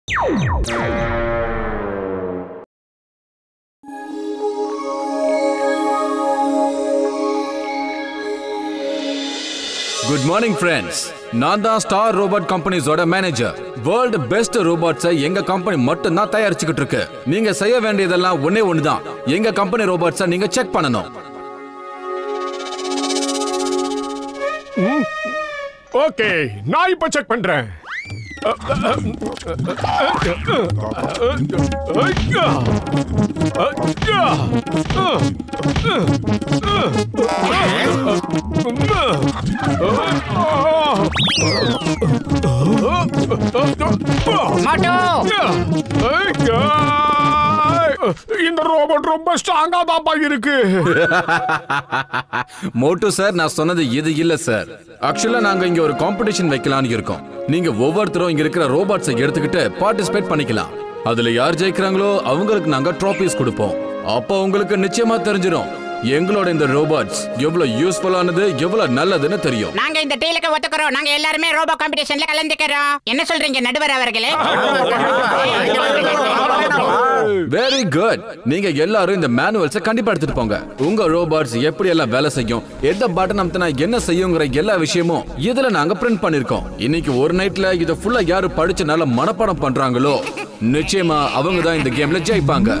Good morning friends. நான் தான் star robot கம்பெனிஸோட மேனேஜர். வேர்ல்ட் பெஸ்ட் ரோபோட்ஸை எங்க கம்பெனி மட்டும் தான் தயாரிச்சுக்கிட்டு இருக்கு. நீங்க செய்ய வேண்டியதெல்லாம் ஒன்னே ஒண்ணுதான். எங்க கம்பெனி ரோபோட்ஸை நீங்க செக் பண்ணணும். ஓகே, நான் இப்ப செக் பண்றேன். இந்த ரோபோட் ரொம்ப ஸ்ட்ராங்கா தான் இருக்கு. மோட்டோ சார், நான் சொன்னது இது இல்ல சார். ஆக்சுவலா நாங்க இங்க ஒரு காம்படிஷன் வைக்கலாம்னு இருக்கோம். நீங்க ஒவ்வொருத்தரும் இங்க இருக்கிற ரோபோட்ஸை எடுத்துக்கிட்டு பார்ட்டிசிபேட் பண்ணிக்கலாம். அதுல யார் ஜெயிக்கிறாங்களோ அவங்களுக்கு நாங்க ட்ராஃபிஸ் கொடுப்போம். அப்போ உங்களுக்கு நிச்சயமா தெரிஞ்சிடும் எங்களோட இந்த ரோபோட்ஸ் எவ்வளவு யூஸ்ஃபுல்லானது, எவ்வளவு நல்லதுன்னு தெரியும். நாங்க இந்த டீலுக்கு ஒத்துக்கிறோம். நாங்க எல்லாரும் ரோபோ காம்படிஷன்ல கலந்துக்கிறோம். என்ன சொல்றீங்க நடுவர் அவர்களே? Very good. நீங்க எல்லாரும் இந்த மேனுவல்ஸை கண்டிப்பா எடுத்துட்டு போங்க. உங்க ரோபோட்ஸ் எப்படி எல்லாம் வேலை செய்யும், எந்த பட்டன் அமுத்தினா என்ன செய்யுங்கிற எல்லா விஷயமும் இதுல நாங்க பிரிண்ட் பண்ணிருக்கோம். இன்னைக்கு ஒரு நைட்ல இத ஃபுல்லா யாரு படிச்சு நல்ல மனப்பாடம் பண்றாங்களோ நிச்சயமா அவங்க தான் இந்த கேம்ல ஜெயிப்பாங்க.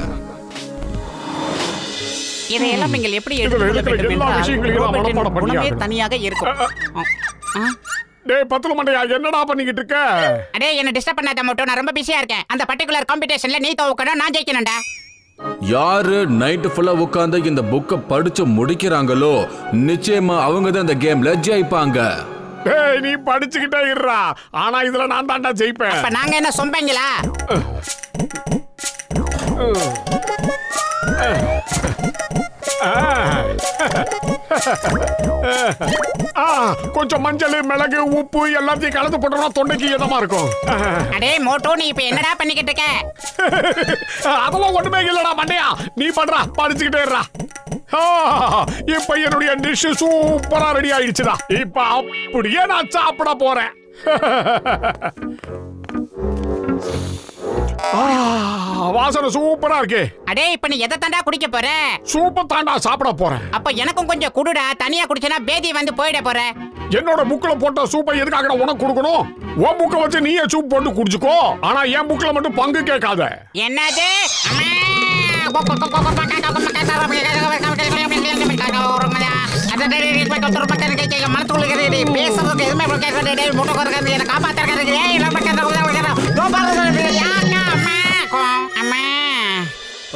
இதையெல்லாம் நீங்கள் எப்படி தனியாக இருக்கும். டேய் பத்துல மண்டையா, என்னடா பண்ணிக்கிட்டு இருக்க? அடே என்ன டிஸ்டர்ப் பண்ணாத மட்டும், நான் ரொம்ப பிஸியா இருக்கேன். அந்த பர்టిక్యులர் காம்படிஷன்ல நீ தோக்கணும், நான் ஜெயிக்கணும்டா. யாரு நைட் ஃபுல்லா உட்கார்ந்து இந்த புக்க படிச்சு முடிக்கிறாங்களோ நிச்சயமா அவங்க தான் இந்த கேம்ல ஜெயிப்பாங்க. டேய் நீ படிச்சுக்கிட்டே இருடா, ஆனா இதுல நான் தான்டா ஜெயிப்பேன். அப்ப நாங்க என்ன சொம்பங்களா? கொஞ்சம் மஞ்சள், மிளகு, உப்பு எல்லாத்தையும் கலந்து போட்டோம்னா தொண்டைக்கு இதமா இருக்கும். அடே மோட்டோ, நீ இப்ப என்னடா பண்ணிக்கிட்டு இருக்க? அதெல்லாம் ஒண்ணுமே இல்லடா மண்டையா, நீ பண்றா, படிச்சுக்கிட்டே இருடா. இப்ப என்னுடைய டிஷ் சூப்பரா ரெடி ஆயிடுச்சுடா. இப்ப அப்படியே நான் சாப்பிட போறேன். வாசனை சூப்பரா இருக்கு. அடே இப்ப நீ எதை தாண்டா குடிக்க போற? சூப்பா தாண்டா சாப்பிட போறேன். அப்ப எனக்கும் கொஞ்சம் குடுடா. தனியா குடிச்சனா பேதி வந்து போயிட போற. என்னோட புக்ல போட்ட சூப்பை எதுக்காக உனக்கு கொடுக்கணும்? உன் புக்க வச்சு நீயே சூப் போட்டு குடிச்சுக்கோ. ஆனா என் புக்ல மட்டும் பங்கு கேட்காத. என்னது?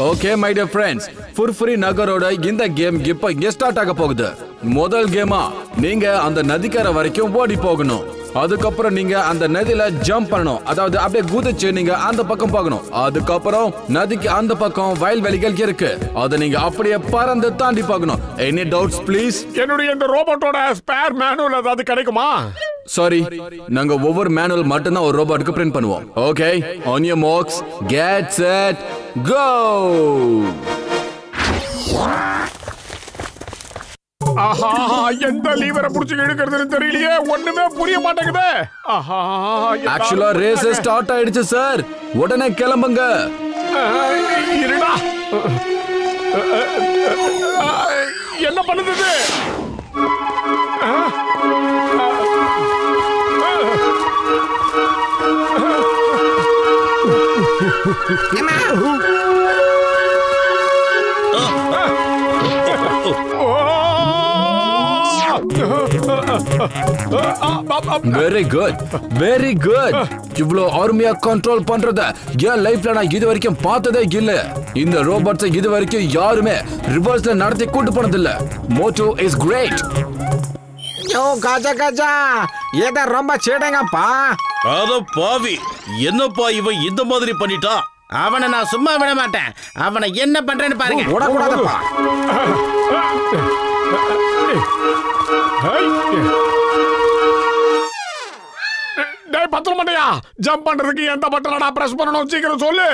ஓகே மை டியர் ஃப்ரெண்ட்ஸ், ஃபுர்ஃபுரி நகரோட இந்த கேம் இப்ப இங்க ஸ்டார்ட் ஆக போகுது. முதல் கேமா நீங்க அந்த நதிக்கரை வரைக்கும் ஓடி போகணும். அதுக்கப்புறம் நீங்க அந்த நதியில ஜம்ப் பண்ணணும். அதாவது அப்படியே குதிச்சு நீங்க அந்த பக்கம் போகணும். அதுக்கப்புறம் நதிக்கு அந்த பக்கம் வயல்வெளிகள் இருக்கு. அதை நீங்க அப்படியே பறந்து தாண்டி போகணும். Any doubts please? என்னுடைய இந்த ரோபோட்டோட ஸ்பேர் மேனுவல் ஏதாவது கிடைக்குமா? சாரி, நாங்க ஒவ்வொரு மேனுவல் மட்டும் தான் ஒரு ரோபோட்டுக்கு பிரிண்ட் பண்ணுவோம். Okay, on your marks, get set, go. ஆஹா, எந்த லீவரை புடிச்சு இழுக்கிறதுன்னு தெரியலையே, ஒண்ணுமே புரிய மாட்டேங்குது. ஆஹா, ஆக்சுவலா ரேஸ் ஸ்டார்ட் ஆயிடுச்சு சார், உடனே கிளம்புங்க. இருடா, என்ன பண்ணுது? Very good, very good. இவ்வளவு ஆர்மியா கண்ட்ரோல் பண்றத என் லைஃப்ல நான் இது வரைக்கும் பார்த்ததே இல்ல. இந்த ரோபோட்ஸை இது வரைக்கும் யாருமே ரிவர்ஸ்ல நடத்தி கூட்டு போனதில்ல. Motu is great. யோ காஜா காஜா, ஏதா ரொம்ப சேடங்கப்பா. அட பாவி, என்னப்பா இவன் இந்த மாதிரி பண்ணிட்டா? அவனை நான் சும்மா விட மாட்டேன். அவனை என்ன பண்றேன்னு பாருங்க. விடக்கூடாதப்பா. டேய் பத்து மண்டையா, ஜம்ப் பண்றதுக்கு எந்த பட்டனடா பிரஸ் பண்ணணும், சீக்கிரம் சொல்லு.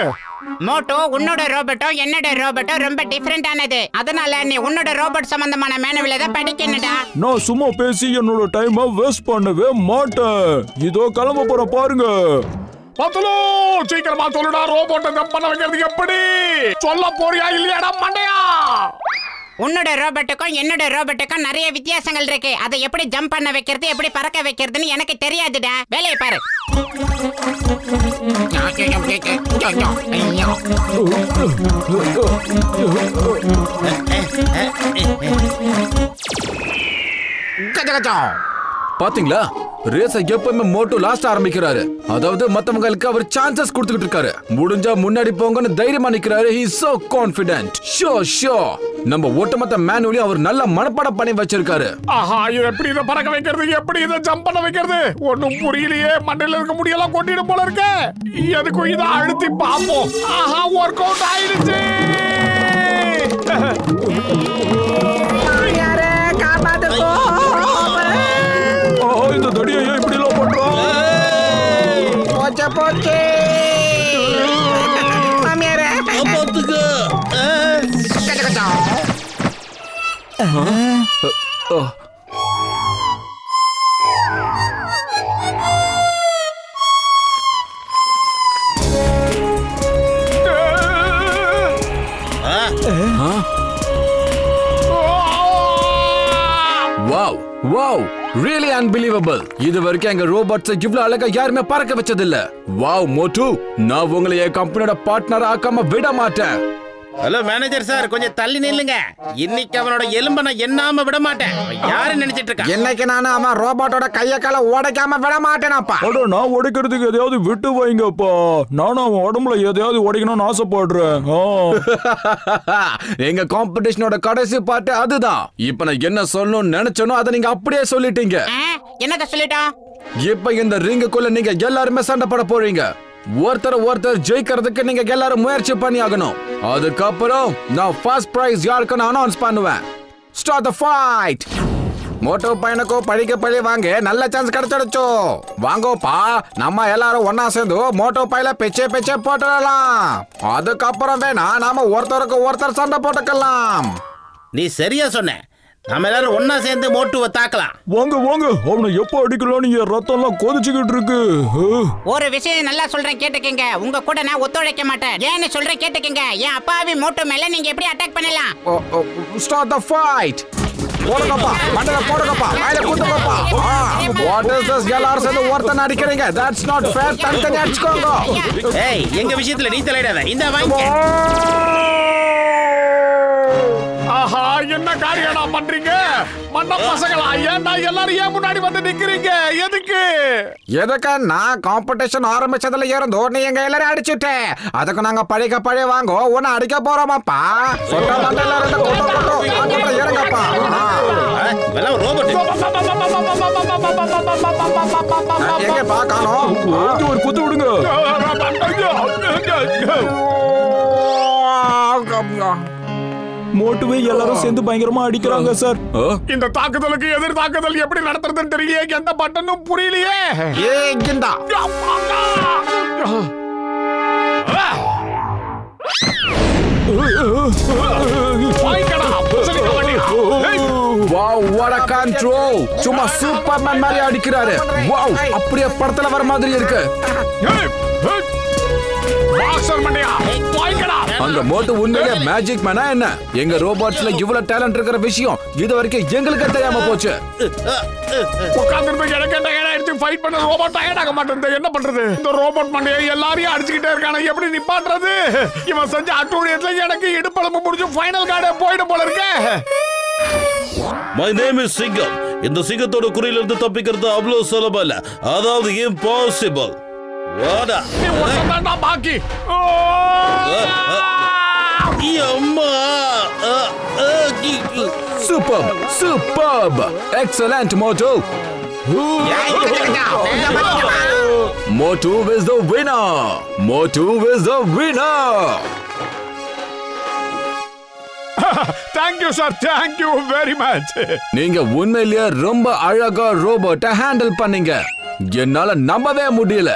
மோட்டோ, உன்னோட ரோபோட்டோ என்னோட ரோபோட்டோ ரொம்ப டிஃபரெண்டானது. அதனால நீ உன்னோட ரோபோட் சம்பந்தமான மேனுவல் தான் படிக்கணும்டா. நான் சும்மா பேசி என்னோட டைமை வேஸ்ட் பண்ணவே மாட்டேன். இதோ கிளம்ப போற பாருங்க. பத்துலு சீக்கிரமா சொல்லுடா, ரோபோட்டை ஜம்ப் பண்ண வைக்கிறது எப்படி? சொல்ல போறியா இல்லையாடா மண்டையா? உன்னோட ரோபோட்டுக்கும் என்னோட ரோபோட்டுக்கும் நிறைய வித்தியாசங்கள் இருக்கு. அதை எப்படி ஜம்ப் பண்ண வைக்கிறது, எப்படி பறக்க வைக்கிறதுன்னு எனக்கு தெரியாதுடா. வேலையை பாரு. பாத்தீங்களா, ரேஸ எப்பவுமே மோட்டோ லாஸ்ட் ஆரம்பிக்கிறாரு. அதாவது மத்தவங்களுக்கு அவர் சான்சஸ் கொடுத்துக்கிட்டு இருக்காரு. முடிஞ்சா முன்னாடி போங்கன்னு தைரியமா நிக்கிறாரு. he is so confident. sure நம்ம ஒட்டுமொத்த மேனுவலி அவர் நல்ல மனப்பாடம் பண்ணி வச்சிருக்காரு. ஆஹா, இது எப்படி இதை பறக்க வைக்கிறது, எப்படி இதை ஜம்ப் பண்ண வைக்கிறது ஒன்னும் புரியலையே. மண்டையில இருக்க முடியெல்லாம் கொட்டிடும் போல இருக்கு. எதுக்கும் இதை அழுத்தி பார்ப்போம். ஆஹா, ஒர்க் அவுட் ஆயிடுச்சு. இந்த தடியை இப்படி எல்லாம் பண்றோம்? போச்சு மாமியாரே. Wow really unbelievable. இது வரைக்கும் எங்க ரோபோட்ஸ் இவ்வளவு அழகா யாருமே பறக்க வச்சது இல்ல. வாவ் மோட்டு, நான் உங்களை என் கம்பெனியோட பார்ட்னர் ஆக்காம விட மாட்டேன். ஹலோ மேனேஜர் சார், கொஞ்சம் தள்ளி நில்லுங்க. இன்னைக்கு அவனோட எலும்ப நான் எண்ணாம விட மாட்டேன். யாரு நினைச்சிட்டு இருக்கா? இன்னைக்கு நானும் அவன் ரோபோட்டோட கைய கால உடைக்காம விட மாட்டேனாப்பா. நான் உடைக்கிறதுக்கு எதையாவது விட்டு வைங்கப்பா. நானும் அவன் உடம்புல எதையாவது உடைக்கணும்னு ஆசைப்படுறேன். எங்க காம்படிஷனோட கடைசி பாட்டு அதுதான். இப்ப நான் என்ன சொல்லணும்னு நினைச்சனோ அதை நீங்க அப்படியே சொல்லிட்டீங்க. என்னத சொல்லிட்டோம்? இப்ப இந்த ரிங்குக்குள்ள நீங்க எல்லாருமே சண்டை போட போறீங்க. ஒருத்தர் ஜெயிக்கிறதுக்கு நீங்க எல்லாரும் முயற்சி பண்ணி ஆகணும். அதுக்கப்புறம் நான் ஃபர்ஸ்ட் பிரைஸ் யாருக்குன்னு அனௌன்ஸ் பண்ணுவேன். Start the fight. மோட்டோ பையனுக்கு படிக்க பழி வாங்க நல்ல சான்ஸ் கிடைச்சிடுச்சு. வாங்கோப்பா, நம்ம எல்லாரும் ஒன்னா சேர்ந்து மோட்டோ பையில பிச்சை போட்டுடலாம். அதுக்கப்புறம் வேணா நாம ஒருத்தருக்கு ஒருத்தர் சண்டை போட்டுக்கலாம். நீ சரியா சொன்ன. நம்ம எல்லாரும் ஒன்னா சேர்ந்து மோட்டுவை தாக்கலாம். வாங்க அவனை எப்ப அடிக்கலாம்னு என் ரத்தம் எல்லாம் கொதிச்சுக்கிட்டு இருக்கு. ஒரு விஷயம் நல்லா சொல்றேன் கேட்டுக்கங்க. உங்க கூட நான் ஒத்துழைக்க மாட்டேன். ஏன்னு சொல்றேன் கேட்டுக்கங்க. என் அப்பாவி மோட்டோ மேல நீங்க எப்படி அட்டாக் பண்ணலாம்? Start the fight. போடுங்கப்பா, மண்டல போடுங்கப்பா, மேல குத்துங்கப்பா. What is this? எல்லாரும் சேர்ந்து ஒருத்தன் அடிக்கிறீங்க. That's not fair. தனித்தனி அடிச்சுக்கோங்க. ஏய், எங்க விஷயத்துல நீ தலையிடாத. இந்த வாங்க. ஆஹா, என்ன காரியடா பண்றீங்க மண்ண பசங்களா? ஏன்டா எல்லாரும் ஏன் முன்னாடி வந்து நிக்கிறீங்க? எதுக்கு? நான் காம்படிஷன் ஆரம்பிச்சதுல இருந்து நீ எங்க எல்லாரும் அடிச்சுட்டேன். அதுக்கு நாங்க பழி வாங்க உன்னை அடிக்க போறோமாப்பா. சொட்ட மண்டல ரெண்டு கொட்டோ இறங்கப்பா. எங்க பாக்கணும்? ஒரு குத்து விடுங்க. மோட்டுவே எல்லாரும் சேர்ந்து பயங்கரமா அடிக்கிறாங்க சார். இந்த தாக்குதலுக்கு எதிர் தாக்குதல் எப்படி நடத்துறதுன்னு தெரியலையே. எந்த பட்டனும் புரியலையே. Wow, what a control! சும்மா சூப்பர்மேன் மாதிரி அடிக்கிறாரு. Wow, அப்படியே படத்துல வர மாதிரி இருக்கு. அந்த மோட்டு உண்மையிலே மேஜிக் மேனா என்ன? எங்க ரோபோட்ஸ்ல இவ்வளவு டேலண்ட் இருக்கிற விஷயம் இது வரைக்கும் எங்களுக்கு தெரியாம போச்சு. என்ன பண்றது? இந்த ரோபோட் மண்டையை எல்லாரையும் அடிச்சுக்கிட்டே இருக்கான. எப்படி நிப்பாட்டுறது? இவன் செஞ்ச அட்டூழியத்துல எனக்கு இடுப்பளம்பு முடிஞ்சு ஃபைனல் கார்டே போயிடும் போல இருக்கே. My name is சிங்கம். இந்த சிங்கத்தோட குறியில இருந்து தப்பிக்கிறது அவ்வளவு சுலபம் இல்ல. அதாவது impossible. வாடா. நீ ஒருத்தன்டா பாக்கி. Superb! Excellent, Motu! Motu is the winner! Motu is the winner! Thank you sir, thank you very much. நீங்க உண்மையிலேயே ரொம்ப அழகா ரோபோட்டை ஹேண்டில் பண்ணீங்க. என்னால நம்பவே முடியல.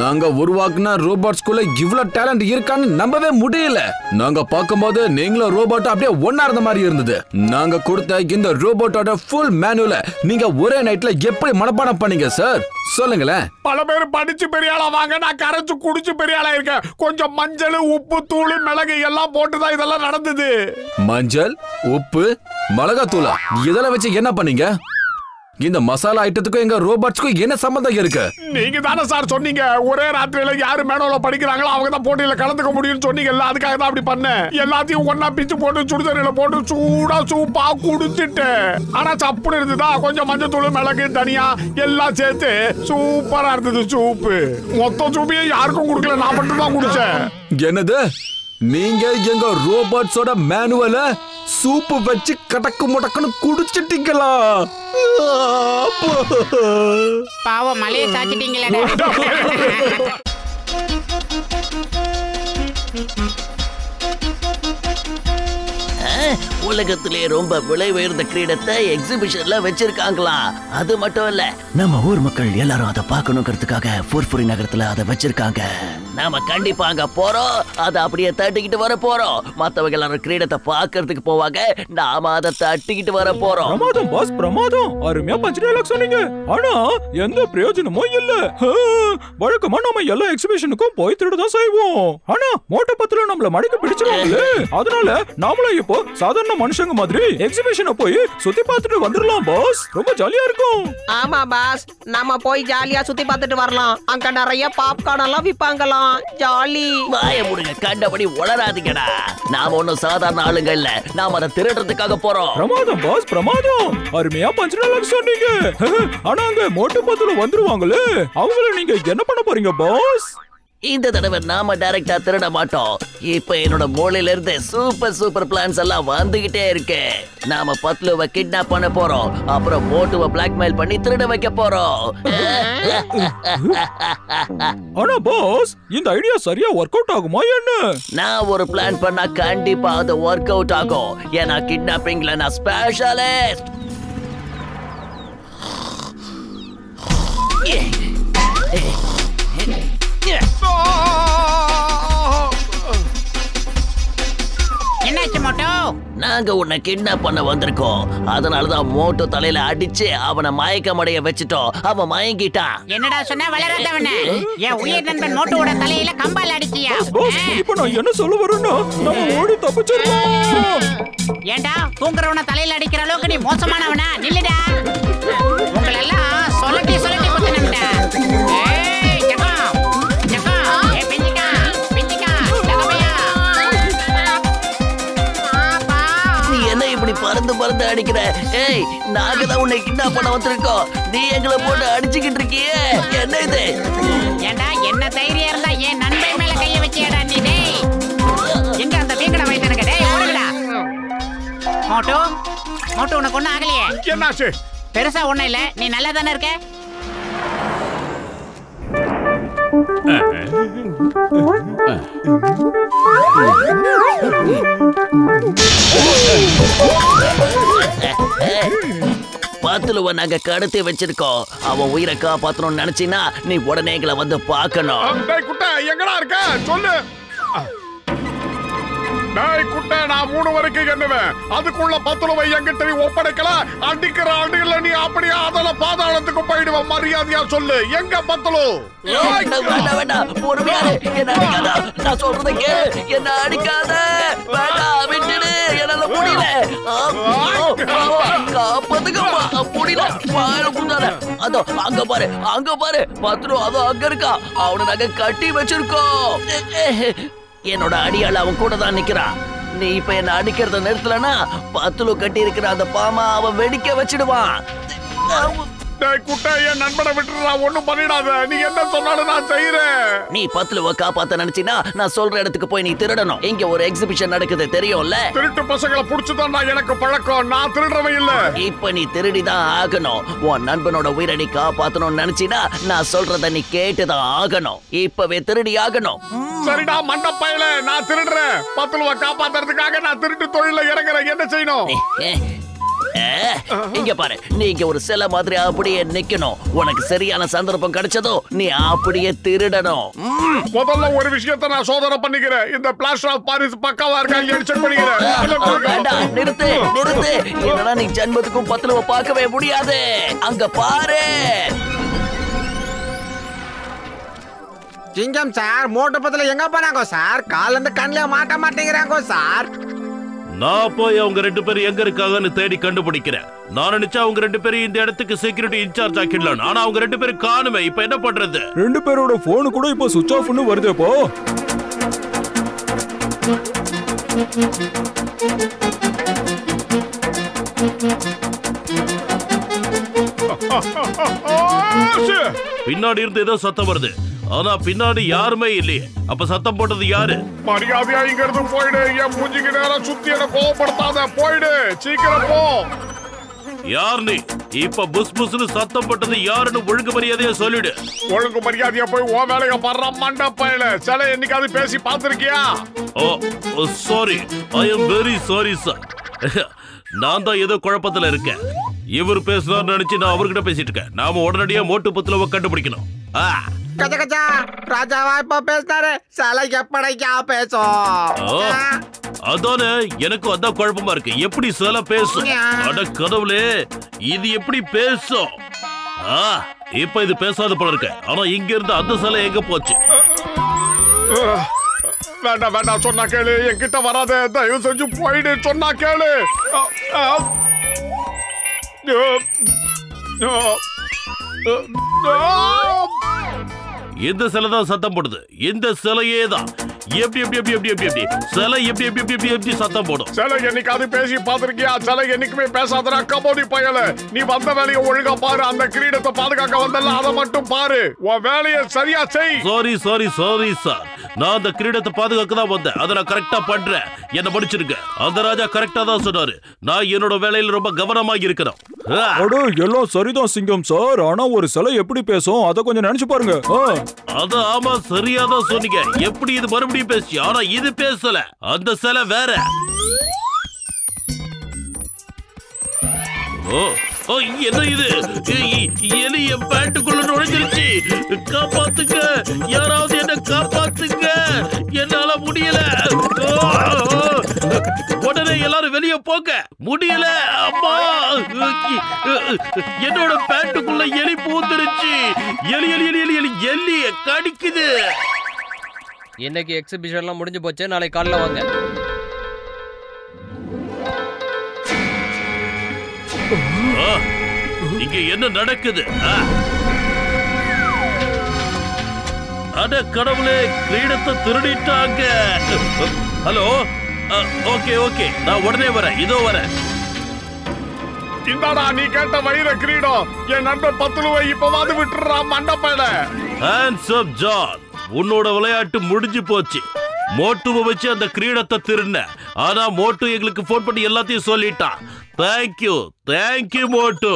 நாங்க உருவாக்குன ரோபோட்ஸ்குள்ள இவ்வளவு டேலண்ட் இருக்கான்னு நம்பவே முடியல. நாங்க பார்க்கும்போது நீங்களும் ரோபோட் அப்படியே ஒன்னா இருந்த மாதிரி இருந்தது. நாங்க கொடுத்த இந்த ரோபோட்டோட ஃபுல் மேனுவல நீங்க ஒரே நைட்ல எப்படி மனப்பாடம் பண்ணீங்க சார்? சொல்லுங்களேன். பல பேர் படிச்சு பெரிய ஆளா வாங்க, நான் கரைச்சு குடிச்சு பெரிய ஆளா இருக்கேன். கொஞ்சம் மஞ்சள், உப்பு, தூள், மிளகு எல்லாம் போட்டுதான் இதெல்லாம் நடந்தது. மஞ்சள், உப்பு, மிளகாத்தூளா? இதெல்லாம் வச்சு என்ன பண்ணீங்க? இந்த மசாலா ஐட்டத்துக்கும் எங்க ரோபோட்ஸ்க்கும் என்ன சம்பந்தம் இருக்கு? நீங்க தானே சார் சொன்னீங்க ஒரே ராத்திரியில யாரு மேனோல படிக்கிறாங்களோ அவங்க தான் போட்டியில கலந்துக்க முடியும்னு சொன்னீங்கல்ல, அதுக்காக தான் அப்படி பண்ணேன். எல்லாத்தையும் ஒன்னா பிச்சு போட்டு சுடுதண்ணில போட்டு சூடா சூப்பா குடிச்சிட்டேன். ஆனா சப்புன்னு இருந்ததா, கொஞ்சம் மஞ்சத்தூள், மிளகு, தனியா எல்லாம் சேர்த்து சூப்பரா இருந்தது சூப்பு. மொத்த சூப்பையும் யாருக்கும் குடுக்கல, நான் மட்டும் தான் குடிச்சேன். என்னது? நீங்க எங்க ரோபோட்ஸோட மேனுவல சூப்பு வச்சு கடக்கு முடக்குன்னு குடிச்சிட்டீங்களா? பாவம் மலையை சாச்சிட்டீங்களா? உலகத்திலே ரொம்ப விலை உயர்ந்த கிரீடத்தை எக்ஸிபிஷன்ல வச்சிருக்காங்களாம். அது மட்டும் இல்ல, நம்ம ஊர் மக்கள் எல்லாரும் அதை பார்க்கணுங்கிறதுக்காக ஃபுர்ஃபுரி நகரத்துல அதை வச்சிருக்காங்க. நாம கண்டிப்பா அங்க போறோம், அதை அப்படியே தட்டிக்கிட்டு வர போறோம். மத்தவங்க எல்லாரும் கிரீடத்தை பார்க்கறதுக்கு போவாங்க, நாம அதை தட்டிக்கிட்டு வர போறோம். பிரமாதம் பாஸ், பிரமாதம். அருமையா பஞ்ச் டயலாக் சொன்னீங்க. ஆனா எந்த பிரயோஜனமும் இல்ல. வழக்கமா நம்ம எல்லா எக்ஸிபிஷனுக்கும் போய் திருடதான் செய்வோம். ஆனா மோட்டோ பத்துல நம்மள மடிக்க பிடிச்சிருவாங்களே. அதனால நாமளும் இப்போ சாதாரண மனுஷங்க மாதிரி எக்ஸிபிஷனை போய் சுத்தி பார்த்துட்டு வந்துடலாம் பாஸ். ரொம்ப ஜாலியா இருக்கும். ஆமா பாஸ், நாம போய் ஜாலியா சுத்தி பார்த்துட்டு வரலாம். அங்க நிறைய பாப்கார்ன் எல்லாம் விப்பாங்களாம். ஜாலி. வாய முடுங்க, கண்டபடி உளராதீங்கடா. நாம ஒன்னும் சாதாரண ஆளுங்க இல்ல, நாம அதை திருடுறதுக்காக போறோம். பிரமாதம் பாஸ், பிரமாதம். அருமையா பஞ்ச் டயலாக் சொன்னீங்க. ஆனா அங்க மோட்டோ பத்துல வந்துருவாங்களே, அவங்கள நீங்க என்ன பண்ண போறீங்க பாஸ்? இந்த தடவை நாம டைரக்டா திருட மாட்டோம். இப்ப என்னோட மூளையில இருந்து சூப்பர் பிளான்ஸ் எல்லாம் வந்துகிட்டே இருக்கு. நாம பத்லுவை கிட்னாப் பண்ண போறோம், அப்புறம் மோட்டுவை பிளாக்மெயில் பண்ணி திருட வைக்க போறோம். ஆனா பாஸ், இந்த ஐடியா சரியா ஒர்க் அவுட் ஆகுமா என்ன? நான் ஒரு பிளான் பண்ணா கண்டிப்பா அது ஒர்க் அவுட் ஆகும். ஏன்னா கிட்னாப்பிங்ல நான் ஸ்பெஷலிஸ்ட். என்னாச்சு மோட்டோ? நாங்க உன்னை கிட்னாப் பண்ண வந்திருக்கோம். அதனாலதான் மோட்டோ தலையில அடிச்சு அவனை மயக்கமடைய வச்சுட்டோம். அவன் மயங்கிட்டான். என்னடா சொன்ன வளராதவன? என் உயிர் நண்பன் மோட்டோவோட தலையில கம்பால் அடிச்சியா? பாஸ், இப்போ நான் என்ன சொல்ல வரேன்னா, நம்ம ஓடி தப்பிச்சிடலாம். ஏண்டா தூங்குறவன தலையில அடிக்கிற அளவுக்கு நீ மோசமானவனா? நில்லுடா. உங்களெல்லாம் சொல்லட்டி குத்தணும்டா. ஏய் ஜகா ஜகா, ஏ பிஞ்சிகா பிஞ்சிகா ஜகமையா. நீ என்ன இப்படி பறந்து அடிக்கிற? ஏய், நாங்க தான் உன்னை கிட்னாப் பண்ண வந்திருக்கோம். நீ எங்களை போட்டு அடிச்சுக்கிட்டு இருக்கியே, என்ன இது? ஏண்டா என்ன தைரியம் இருந்தா என் நண்பன் மேல கைய வச்சியடா நீ? டேய் எங்க அந்த வீங்கட வைத்தனங்க? டேய் ஓடுடா. மோட்டோ மோட்டோ, உனக்கு ஒண்ணும் ஆகலையே? என்னாச்சு? பெருசா ஒண்ணும் இல்ல, நீ நல்லா தானே இருக்க? பத்துலுவ நாங்க கடத்தி வச்சிருக்கோம். அவன் உயிரை காப்பாத்தணும்னு நினைச்சினா நீ உடனே எங்களை வந்து பார்க்கணும். குட்டை எங்கடா இருக்க சொல்லு. டேய் குட்டை, நான் 3 வரைக்கும் எண்ணுவேன். அதுக்குள்ள பத்துலுவை என்கிட்ட நீ ஒப்படைக்கல, அடிக்கிற அடியில நீ அப்படியே அதல பாதாளத்துக்கு போயிடுவ. மரியாதையா சொல்லு, எங்க பத்துலு? வேண்டாம், பொறுமையாரு, என்ன அடிக்காத. நான் சொல்றதை கேளு, என்ன அடிக்காத. வேண்டாம், விட்டுடு, என்னால முடியல. காப்பாத்துக்கம்மா, முடியல. வாயில குந்தாத. அதோ அங்க பாரு பத்துலு, அதோ அங்க இருக்கா. அவனை நாங்க கட்டி வச்சிருக்கோம். என்னோட அடியால அவன் கூட தான் நிக்கிறான். நீ இப்ப என்ன அடிக்கிறத நிறுத்தலனா பத்துலு கட்டி இருக்கிற அந்த பாமா அவன் வெடிக்க வச்சிடுவான். டேய் குட்டை, என் நண்பனை விட்டுறா, ஒண்ணும் பண்ணிடாத. நீ என்ன சொன்னாலும் நான் செய்யறேன். நீ பத்துலுவ காப்பாத்த நினைச்சினா நான் சொல்ற இடத்துக்கு போய் நீ திருடணும். இங்க ஒரு எக்ஸிபிஷன் நடக்குது, தெரியும்ல? திருட்டு பசங்களை புடிச்சுதான் எனக்கு பழக்கம். நான் திருடுறவன் இல்ல. இப்ப நீ திருடிதான் ஆகணும். உன் நண்பனோட உயிரை நீ காப்பாத்தணும்னு நினைச்சினா நான் சொல்றத நீ கேட்டுதான் ஆகணும். இப்பவே திருடி ஆகணும். சரிடா மண்டப்பையில, நான் திருடுறேன். பத்துலுவ காப்பாத்துறதுக்காக நான் திருட்டு தொழில இறங்குறேன். என்ன செய்யணும்? இங்க பாரு, நீங்க ஒரு சிலை மாதிரி அப்படியே நிக்கணும். உனக்கு சரியான சந்தர்ப்பம் கிடைச்சதும் நீ அப்படியே திருடணும். முதல்ல ஒரு விஷயத்தை நான் சோதனை பண்ணிக்கிறேன். இந்த பிளாஸ்டர் ஆஃப் பாரிஸ் பக்காவா இருக்கா இல்லையான்னு செக் பண்ணிக்கிறேன். வேண்டாம், நிறுத்து நிறுத்து. என்னடா நீ ஜென்மத்துக்கும் பத்துல பார்க்கவே முடியாது. அங்க பாரு. சிங்கம் சார், மோட்டு பத்துல எங்க போனாங்க சார்? கால இருந்து கண்ணில மாட்ட மாட்டேங்கிறாங்க சார். நான் போய் அவங்க 2 பேரும் எங்க இருக்காங்கன்னு தேடி கண்டுபிடிக்கிறேன். நான் நினைச்சா அவங்க 2 பேரும் இந்த இடத்துக்கு செக்யூரிட்டி இன்சார்ஜ் ஆக்கிடலாம். ஆனா அவங்க 2 பேரும் காணுமே. இப்ப என்ன பண்றது? 2 பேரோட போன் கூட இப்போ சுவிட்ச் ஆஃப்னு வருது. இப்போ பின்னாடி இருந்து ஏதோ சத்தம் வருது. ஆனா பின்னாடி யாருமே இல்லையே. அப்ப சத்தம் போட்டது யாரு? மரியாதையா இங்க இருந்து போயிடு. என் மூஞ்சிக்கு நேரம் சுத்தி என்ன கோவப்படுத்தாத. போயிடு, சீக்கிரம் போ. யார் நீ? இப்ப புஸ் புஸ்னு சத்தம் போட்டது யாருன்னு ஒழுங்கு மரியாதையா சொல்லிடு. ஒழுங்கு மரியாதையா போய் ஓ வேலைய பண்ற மண்ட பயல. சில என்னைக்காவது பேசி பாத்திருக்கியா? Oh sorry, I am very sorry sir. நான் தான் ஏதோ குழப்பத்துல இருக்கேன். இவர் பேசுறாரு நினைச்சு நான் அவர்கிட்ட பேசிட்டு இருக்கேன். நாம உடனடியா மோட்டு பத்துல கண்டுபிடிக்கணும். கஜா கஜா, ராஜாவா இப்ப பேசுறாரு. சிலை எப்படைக்கா பேசும்? அதானே எனக்கும் அதான் குழப்பமா இருக்கு. எப்படி சிலை பேசும்? அட கடவுளே, இது எப்படி பேசும்? இப்ப இது பேசாத போல இருக்கு. ஆனா இங்க இருந்து அந்த சிலை எங்க போச்சு? வேண்டாம் வேண்டாம், சொன்னா கேளு. என்கிட்ட வராத, தயவு செஞ்சு போயிடு. சொன்னா கேளு. இந்த சிலை தான் சத்தம் போடுது. இந்த சிலையே தான். எப்படி எப்படி எப்படி எப்படி எப்படி எப்படி சிலை எப்படி எப்படி எப்படி எப்படி எப்படி சத்தம் போடும்? சிலை என்னைக்காவது பேசி பாத்திருக்கியா? சிலை என்னைக்குமே பேசாதடா கபோதி பயல. நீ வந்த வேலையை ஒழுங்கா பாரு. அந்த கிரீடத்தை பாதுகாக்க வந்தல, அதை மட்டும் பாரு. உன் வேலையை சரியா செய். Sorry sorry sorry sir. நான் அந்த கிரீடத்தை பாதுகாக்க தான் வந்தேன். அதை நான் கரெக்டா பண்றேன். என்ன படிச்சிருக்க? அந்த ராஜா கரெக்டா தான் சொன்னாரு. நான் என்னோட வேலையில ரொம்ப கவனமாக இருக்கணும். எல்லாம் சரிதான் சிங்கம் சார். ஆனா ஒரு சிலை எப்படி பேசும் அத கொஞ்சம் நினைச்சு பாருங்க. அது ஆமா, சரியாதான் சொன்னீங்க. எப்படி இது மறுபடியும் பேசி? ஆனா இது பேசல. அந்த சிலை வேற. என்ன இது? எலி என் பேண்ட்டுக்குள்ள நுழைஞ்சிருச்சு. காப்பாத்துங்க, யாராவது என்ன காப்பாத்துங்க. என்னால முடியல. உடனே எல்லாரும் வெளியே போங்க. முடியல அம்மா. என்னோட பேண்ட்டுக்குள்ள எலி பூந்துருச்சு. எலி எலி எலி எலி எலி எலி கடிக்குது. இன்னைக்கு எக்ஸிபிஷன்லாம் முடிஞ்சு போச்சு. நாளை காலைல வாங்க. இங்க என்ன நடக்குது? அட கடவுளே, கிரீடத்தை திருடிட்டாங்க. ஹலோ, ஓகே ஓகே, நான் உடனே வரேன். இதோ வரேன். இந்தாடா நீ கேட்ட வைர கிரீடம். என் நண்பர் பத்துலுவை இப்பவாது விட்டுறா மண்டப்பையில. ஹேண்ட்ஸ் அப் ஜான், உன்னோட விளையாட்டு முடிஞ்சு போச்சு. மோட்டுவை வச்சு அந்த கிரீடத்தை திருடின. ஆனா மோட்டு எங்களுக்கு போன் பண்ணி எல்லாத்தையும் சொல்லிட்டான். தேங்க்யூ தேங்க்யூ மோட்டு.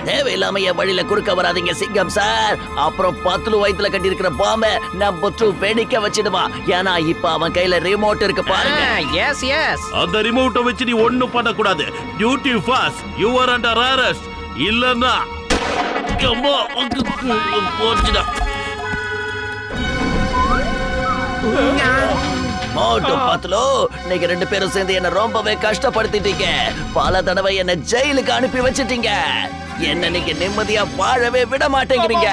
தேவையில்லாம என் வழியில குறுக்க வராதீங்க சிங்கம் சார். அப்புறம் 10 வயதுல கட்டி இருக்கிற பாம்பை நம்ம வெடிக்க வச்சிடுவா. ஏன்னா இப்ப அவன் கையில ரிமோட் இருக்கு பாருங்க. எஸ் எஸ், அந்த ரிமோட்டை வச்சு நீ ஒண்ணும் பண்ண கூடாது. Duty fast, you are under arrest. இல்லன்னா போச்சுடா. மோட்டு பத்லு, நீங்க 2 பேரும் சேர்ந்து என்ன ரொம்பவே கஷ்டப்படுத்திட்டீங்க. பல தடவை என்ன ஜெயிலுக்கு அனுப்பி வச்சிட்டீங்க. என்ன நீங்க நிம்மதியா வாழவே விட மாட்டேங்கிறீங்க.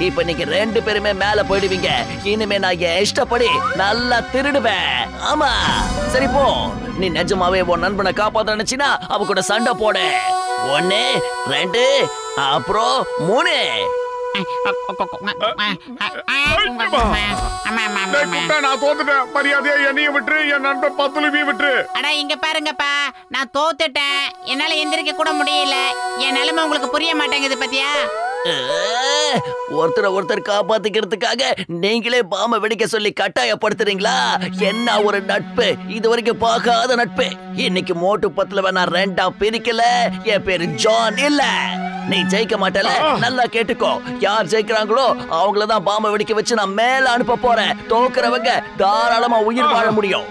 இப்ப நீங்க 2 பேருமே மேல போயிடுவீங்க. இனிமே நான் என் இஷ்டப்படி நல்லா திருடுவேன். ஆமா, சரி போ. நீ நிஜமாவே உன் நண்பனை காப்பாத்த நினைச்சினா அவ கூட சண்டை போடு. 1 2 அப்புறம் 3. நான் தோத்துட்டேன். மரியாதையா என்னையும் விட்டு என் நண்பன் பத்துலுவி விட்டு. அடா இங்க பாருங்கப்பா, நான் தோத்துட்டேன். என்னால எந்திரிக்க கூட முடியல. என் நிலைமை உங்களுக்கு புரிய மாட்டேங்குது பாத்தியா? ஒருத்தர் காப்பாத்திக்கிறதுக்காக நீங்களே பாம்பை வெடிக்க சொல்லி கட்டாயப்படுத்துறீங்களா? என்ன ஒரு நட்பு, இது வரைக்கும் பார்க்காத நட்பு. இன்னைக்கு மோட்டு பத்துல நான் 2ஆ பிரிக்கல. என் பேரு ஜான் இல்ல. நீ ஜெயிக்க மாட்டல, நல்லா கேட்டுக்கோ. யார் ஜெயிக்கிறாங்களோ அவங்களதான் பாம்பை வெடிக்க வச்சு நான் மேல அனுப்ப போறேன். தோக்குறவங்க தாராளமா உயிர் வாழ முடியும்.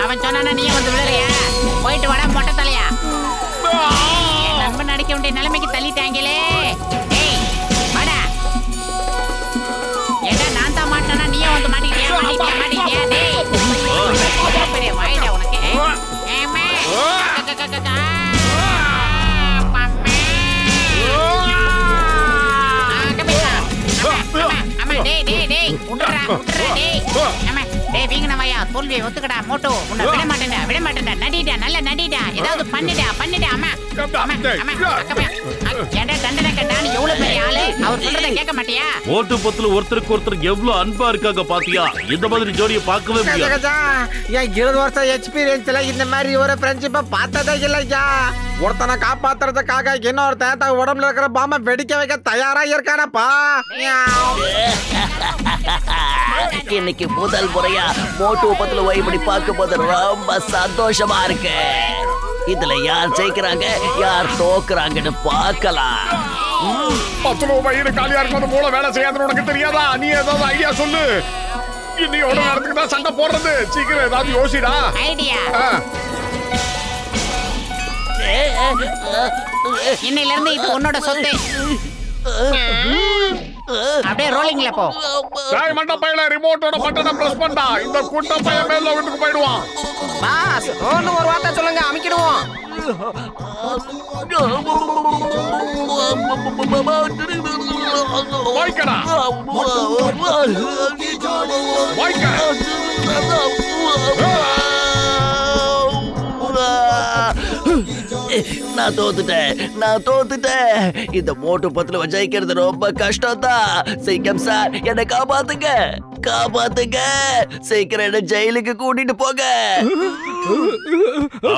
அவன் சொன்னா நீ வந்து விழுறியா? போயிட்டு வாடா மொட்டை தலையா. என் நண்பன் நடிக்க வேண்டிய நிலைமைக்கு தள்ளிட்டாங்களே. ஏய் வாடா. ஏடா நான் தான் மாட்டேனா நீயே வந்து மாட்டிக்கிட்டியா? டேய் பெரிய வாயிடா உனக்கு. ஏமா தோல்வியை ஒத்துக்கடா மோட்டோ. உன்னை விட மாட்டேன்டா. நடிடா, நல்ல நடிடா. ஏதாவது பண்ணிடா. அம்மா ஏன்டா தண்டனை கேட்டான்னு எவ்வளவு பெரிய ஆளு, அவர் சொல்றத கேட்க மாட்டியா? ஓட்டு பத்துல ஒருத்தருக்கு ஒருத்தர் எவ்வளவு அன்பா இருக்காங்க பாத்தியா? இந்த மாதிரி ஜோடியை பார்க்கவே முடியாது. என் 20 வருஷம் எக்ஸ்பீரியன்ஸ்ல இந்த மாதிரி ஒரு ஃப்ரெண்ட்ஷிப்பை பார்த்ததே இல்லையா. ஒருத்தனை காப்பாத்துறதுக்காக இன்னொருத்தன் தன் உடம்புல இருக்கிற பாம்பை வெடிக்க வைக்க தயாரா இருக்கானப்பா. இன்னைக்கு முதல் முறையா மோட்டு பத்துல இப்படி பார்க்கும் போது ரொம்ப சந்தோஷமா இருக்கு. இதுல யார் ஜெயிக்கிறாங்க யார் தோக்குறாங்கன்னு பார்க்கலாம். 10 ரூபாய் வயிறு காலியா இருக்கும் மூளை வேலை செய்யாதுன்னு உனக்கு தெரியாதா? நீ ஏதாவது ஐடியா சொல்லு. இன்னையோட நேரத்துக்கு தான் சண்டை போடுறது. சீக்கிரம் ஏதாவது யோசிடா. ஐடியா இன்னையில இருந்து இது உன்னோட சொத்து. அப்படியே ரோலிங்ல போ. டேய் மண்ட பையல ரிமோட்டோட பட்டனை பிரஸ் பண்ணா. இந்த குட்ட பையன் மேல வீட்டுக்கு போய்டுவான். பாஸ் ஒன்னு ஒரு வார்த்தை சொல்லுங்க அமிக்கிடுவோம். வாய்க்கடா வாய்க்க. நான் தோத்துட்டேன். இந்த மோட்டு பத்துல ஜெயிக்கிறது ரொம்ப கஷ்டம் தான். சிங்கம் சார் என்னை காப்பாத்துங்க. சீக்கிரம் என்ன ஜெயிலுக்கு கூட்டிட்டு போங்க.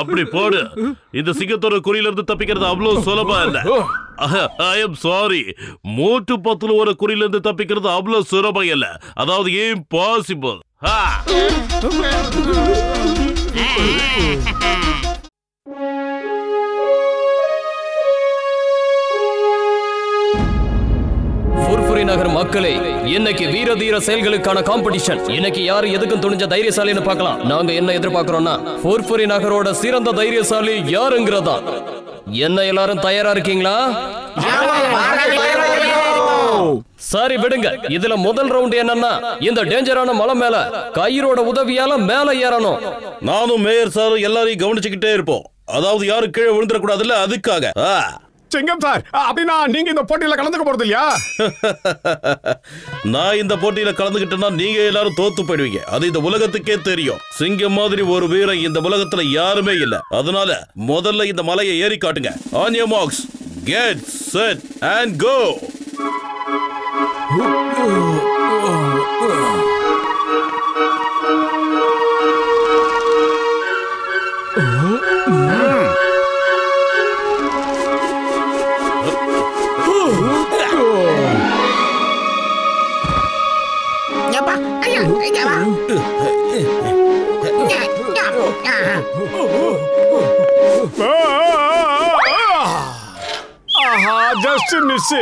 அப்படி போடு. இந்த சிங்கத்தோட குறியில இருந்து தப்பிக்கிறது அவ்வளவு சுலபம் இல்ல. I am sorry. மோட்டு பத்துல ஒரு குறியில இருந்து தப்பிக்கிறது அவ்வளவு சுலபம் இல்ல. அதாவது இம்பாசிபிள். நகர் மக்களே, இன்னைக்கு வீர தீர செயல்களுக்கான காம்படிஷன். இன்னைக்கு யாரு எதுக்கும் துணிஞ்ச தைரியசாலின்னு பார்க்கலாம். நாங்க என்ன எதிர்பார்க்கிறோம்னா ஃபோர்ஃபுரி நகரோட சிறந்த தைரியசாலி யாருங்கிறதா. என்ன எல்லாரும் தயாரா இருக்கீங்களா? சரி விடுங்க. இதுல முதல் ரவுண்ட் என்னன்னா இந்த டேஞ்சரான மலை மேல கயிறோட உதவியால மேல ஏறணும். நானும் மேயர் சார் எல்லாரையும் கவனிச்சுக்கிட்டே இருப்போம். அதாவது யாரும் கீழே விழுந்துடக்கூடாதுல்ல, அதுக்காக. சிங்கம் சார், அப்படின்னா நீங்க இந்த போட்டியில கலந்துக்க போறது இல்லையா? நான் இந்த போட்டியில கலந்துக்கிட்டேன்னா நீங்க எல்லாரும் தோத்து போயிடுவீங்க. அது இந்த உலகத்துக்கே தெரியும். சிங்கம் மாதிரி ஒரு வீரன் இந்த உலகத்துல யாருமே இல்ல. அதனால முதல்ல இந்த மலையை ஏறி காட்டுங்க. On your marks, get set and go. Just miss.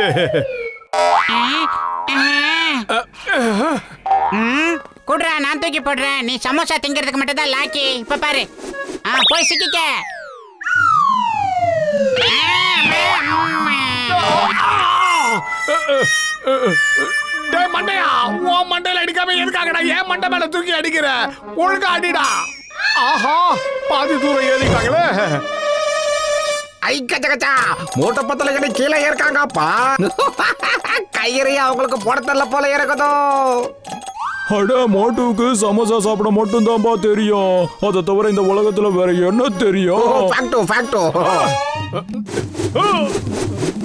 குடுறா, நான் தூக்கி போடுறேன். நீ சமோசா திங்கிறதுக்கு மட்டும் தான் லாக்கி. இப்ப பாரு, போய் சிக்கிக்க. மண்டையா, உன் மண்டையில அடிக்காம எதுக்காகடா என் மண்டை மேல தூக்கி அடிக்கிற? ஒழுங்கா அடிடா. ஆஹா, பாதி தூரம் ஏறிட்டாங்களே. மூட்டை பத்தல கீழே இருக்காங்கப்பா. கயிறைய அவங்களுக்கு போட தெரியல போல இருக்குதோ. அட, மோட்டுவுக்கு சமோசா சாப்பிட மட்டும் தான்ப்பா தெரியும். அதை தவிர இந்த உலகத்துல வேற என்ன தெரியும்?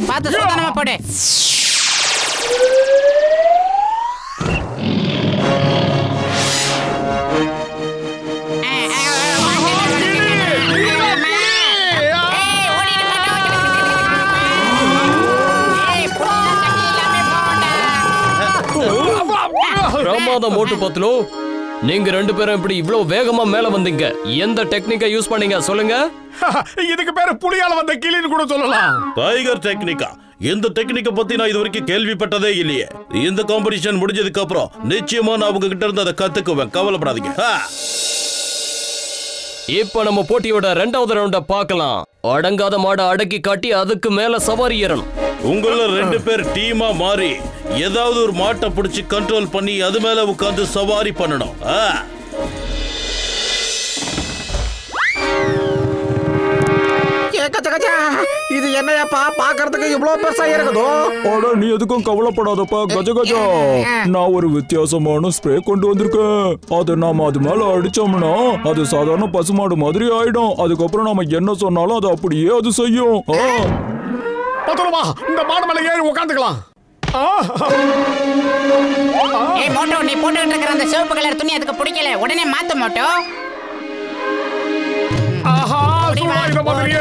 பார்த்து சூதானமா போடு. பிரமாதம் மோட்டு பத்லு. நீங்க 2 பேரும் இப்படி இவ்வளவு வேகமா மேல வந்தீங்க? எந்த டெக்னிக்கை யூஸ் பண்ணீங்க சொல்லுங்க? இதுக்கு பேரு புலியால வந்த கிளின்னு கூட சொல்லலாம். டைகர் டெக்னிக்கா? இந்த டெக்னிக்கை பத்தி நான் இது வரைக்கும் கேள்விப்பட்டதே இல்லையே. இந்த காம்படிஷன் முடிஞ்சதுக்கு அப்புறம் நிச்சயமா நான் உங்க கிட்ட இருந்து அதை கத்துக்குவேன், கவலைப்படாதீங்க. இப்ப நம்ம போட்டியோட 2வது ரவுண்ட பார்க்கலாம். அடங்காத மாட அடக்கி காட்டி அதுக்கு மேல சவாரி ஏறணும். உங்கள 2 பேர் டீமா மாறி ஏதாவது ஒரு மாட்டை பிடிச்சி கண்ட்ரோல் பண்ணி அது மேல உட்கார்ந்து சவாரி பண்ணணும். இது என்னையாப்பா பாக்குறதுக்கு இவ்வளவு பெருசா இருக்குதோ? அட நீ எதுக்கும் கவலைப்படாதப்பா கஜகஜா. நான் ஒரு வித்தியாசமான ஸ்ப்ரே கொண்டு வந்திருக்கேன். அதை நாம அது மேல அடிச்சோம்னா அது சாதாரண பசுமாடு மாதிரி ஆயிடும். அதுக்கப்புறம் நாம என்ன சொன்னாலும் அது அப்படியே அது செய்யும். பத்திரமா இந்த மாடு மேல ஏறி உட்காந்துக்கலாம். ஏய் மோட்டோ, நீ போட்டுக்கிட்டு இருக்கிற அந்த சிவப்பு கலர் துணி அதுக்கு பிடிக்கல, உடனே மாத்து மோட்டோ. ஆஹா, இந்த மாதிரியே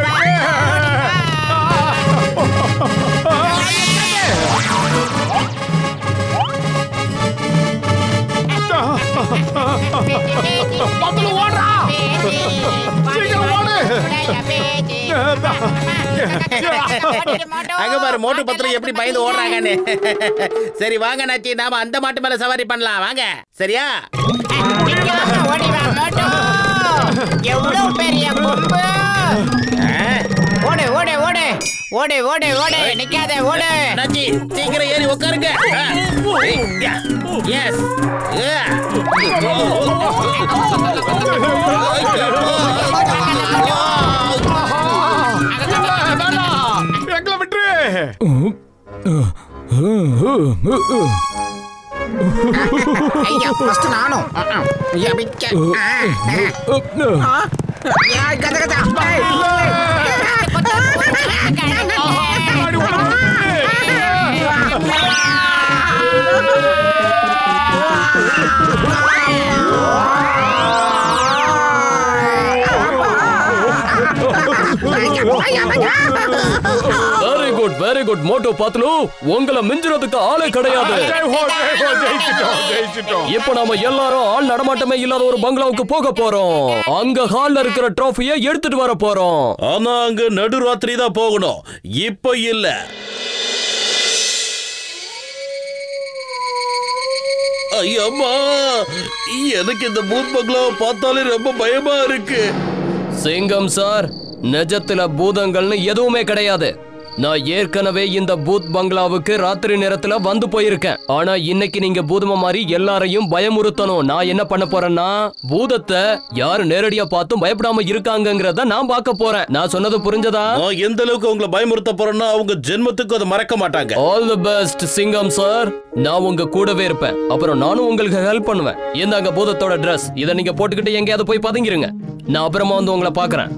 அங்க பாரு மோட்டு பத்திரம் எப்படி பயந்து ஓடுறாங்கன்னு. சரி வாங்க நாச்சி, நாம அந்த மாட்டு மேல சவாரி பண்ணலாம் வாங்க. சரியா? எவ்வளவு பெரிய கொம்பு! ஓடு ஓடு ஓடு ஓடு ஓடு ஓடு, நிக்காத ஓடு. நாச்சி சீக்கிரம் ஏறி உட்காருங்க. எஸ் எங்களை விட்டு ஐயா ஃபர்ஸ்ட் நானும் வெரி குட் மோட்டோ பாத்துலு, உங்களை மிஞ்சுறதுக்கு ஆளே கிடையாது. இப்ப நாம எல்லாரும் ஆள் நடமாட்டமே இல்லாத ஒரு பங்களாவுக்கு போக போறோம். அங்க ஹால்ல இருக்கிற ட்ராஃபியை எடுத்துட்டு வர போறோம். ஆனா அங்க நடுராத்திரி தான் போகணும், இப்ப இல்ல. ஐயம்மா, எனக்கு இந்த பூத் பங்களாவை பார்த்தாலே ரொம்ப பயமா இருக்கு. சிங்கம் சார், நிஜத்துல பூதங்கள்னு எதுவுமே கிடையாது. நான் ஏற்கனவே இந்த பூத் பங்களாவுக்கு ராத்திரி நேரத்துல வந்து போயிருக்கேன். ஆனா இன்னைக்கு நீங்க பூதமா மாதிரி எல்லாரையும் பயமுறுத்தணும். நான் என்ன பண்ண போறேன்னா, பூதத்தை யாரு நேரடியா பார்த்தும் பயப்படாம இருக்காங்கங்கறத நான் பார்க்க போறேன். நான் சொன்னது புரிஞ்சதா? நான் எந்த அளவுக்கு உங்களை பயமுறுத்த போறேன்னா அவங்க ஜென்மத்துக்கு அதை மறக்க மாட்டாங்க. ஆல் தி பெஸ்ட் சிங்கம் சார். நான் உங்க கூடவே இருப்பேன். அப்புறம் நானும் உங்களுக்கு ஹெல்ப் பண்ணுவேன். இந்தாங்க பூதத்தோட Dress. இதை நீங்க போட்டுக்கிட்டு எங்கேயாவது போய் பதுங்கிருங்க. நான் அப்புறமா வந்து உங்களை பாக்குறேன்.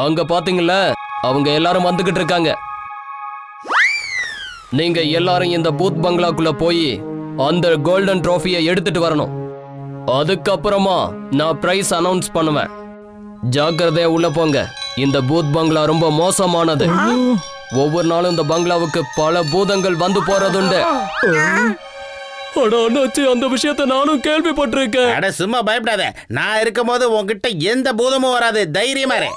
அங்க பாத்தீங்களா, அவங்க எல்லாரும் வந்துகிட்டு இருக்காங்க. நீங்க எல்லாரும் இந்த பூத் பங்களாக்குள்ள போய் அந்த கோல்டன் ட்ராஃபியை எடுத்துட்டு வரணும். அதுக்கப்புறமா நான் பிரைஸ் அனௌன்ஸ் பண்ணுவேன். ஜாக்கிரதையா உள்ள போங்க. இந்த பூத் பங்களா ரொம்ப மோசமானது. ஒவ்வொரு நாளும் இந்த பங்களாவுக்கு பல பூதங்கள் வந்து போறதுண்டு. அந்த விஷயத்தை நானும் கேள்விப்பட்டிருக்கேன். அட சும்மா பயப்படாத. நான் இருக்கும் போது உங்ககிட்ட எந்த பூதமும் வராது. தைரியமா இரு.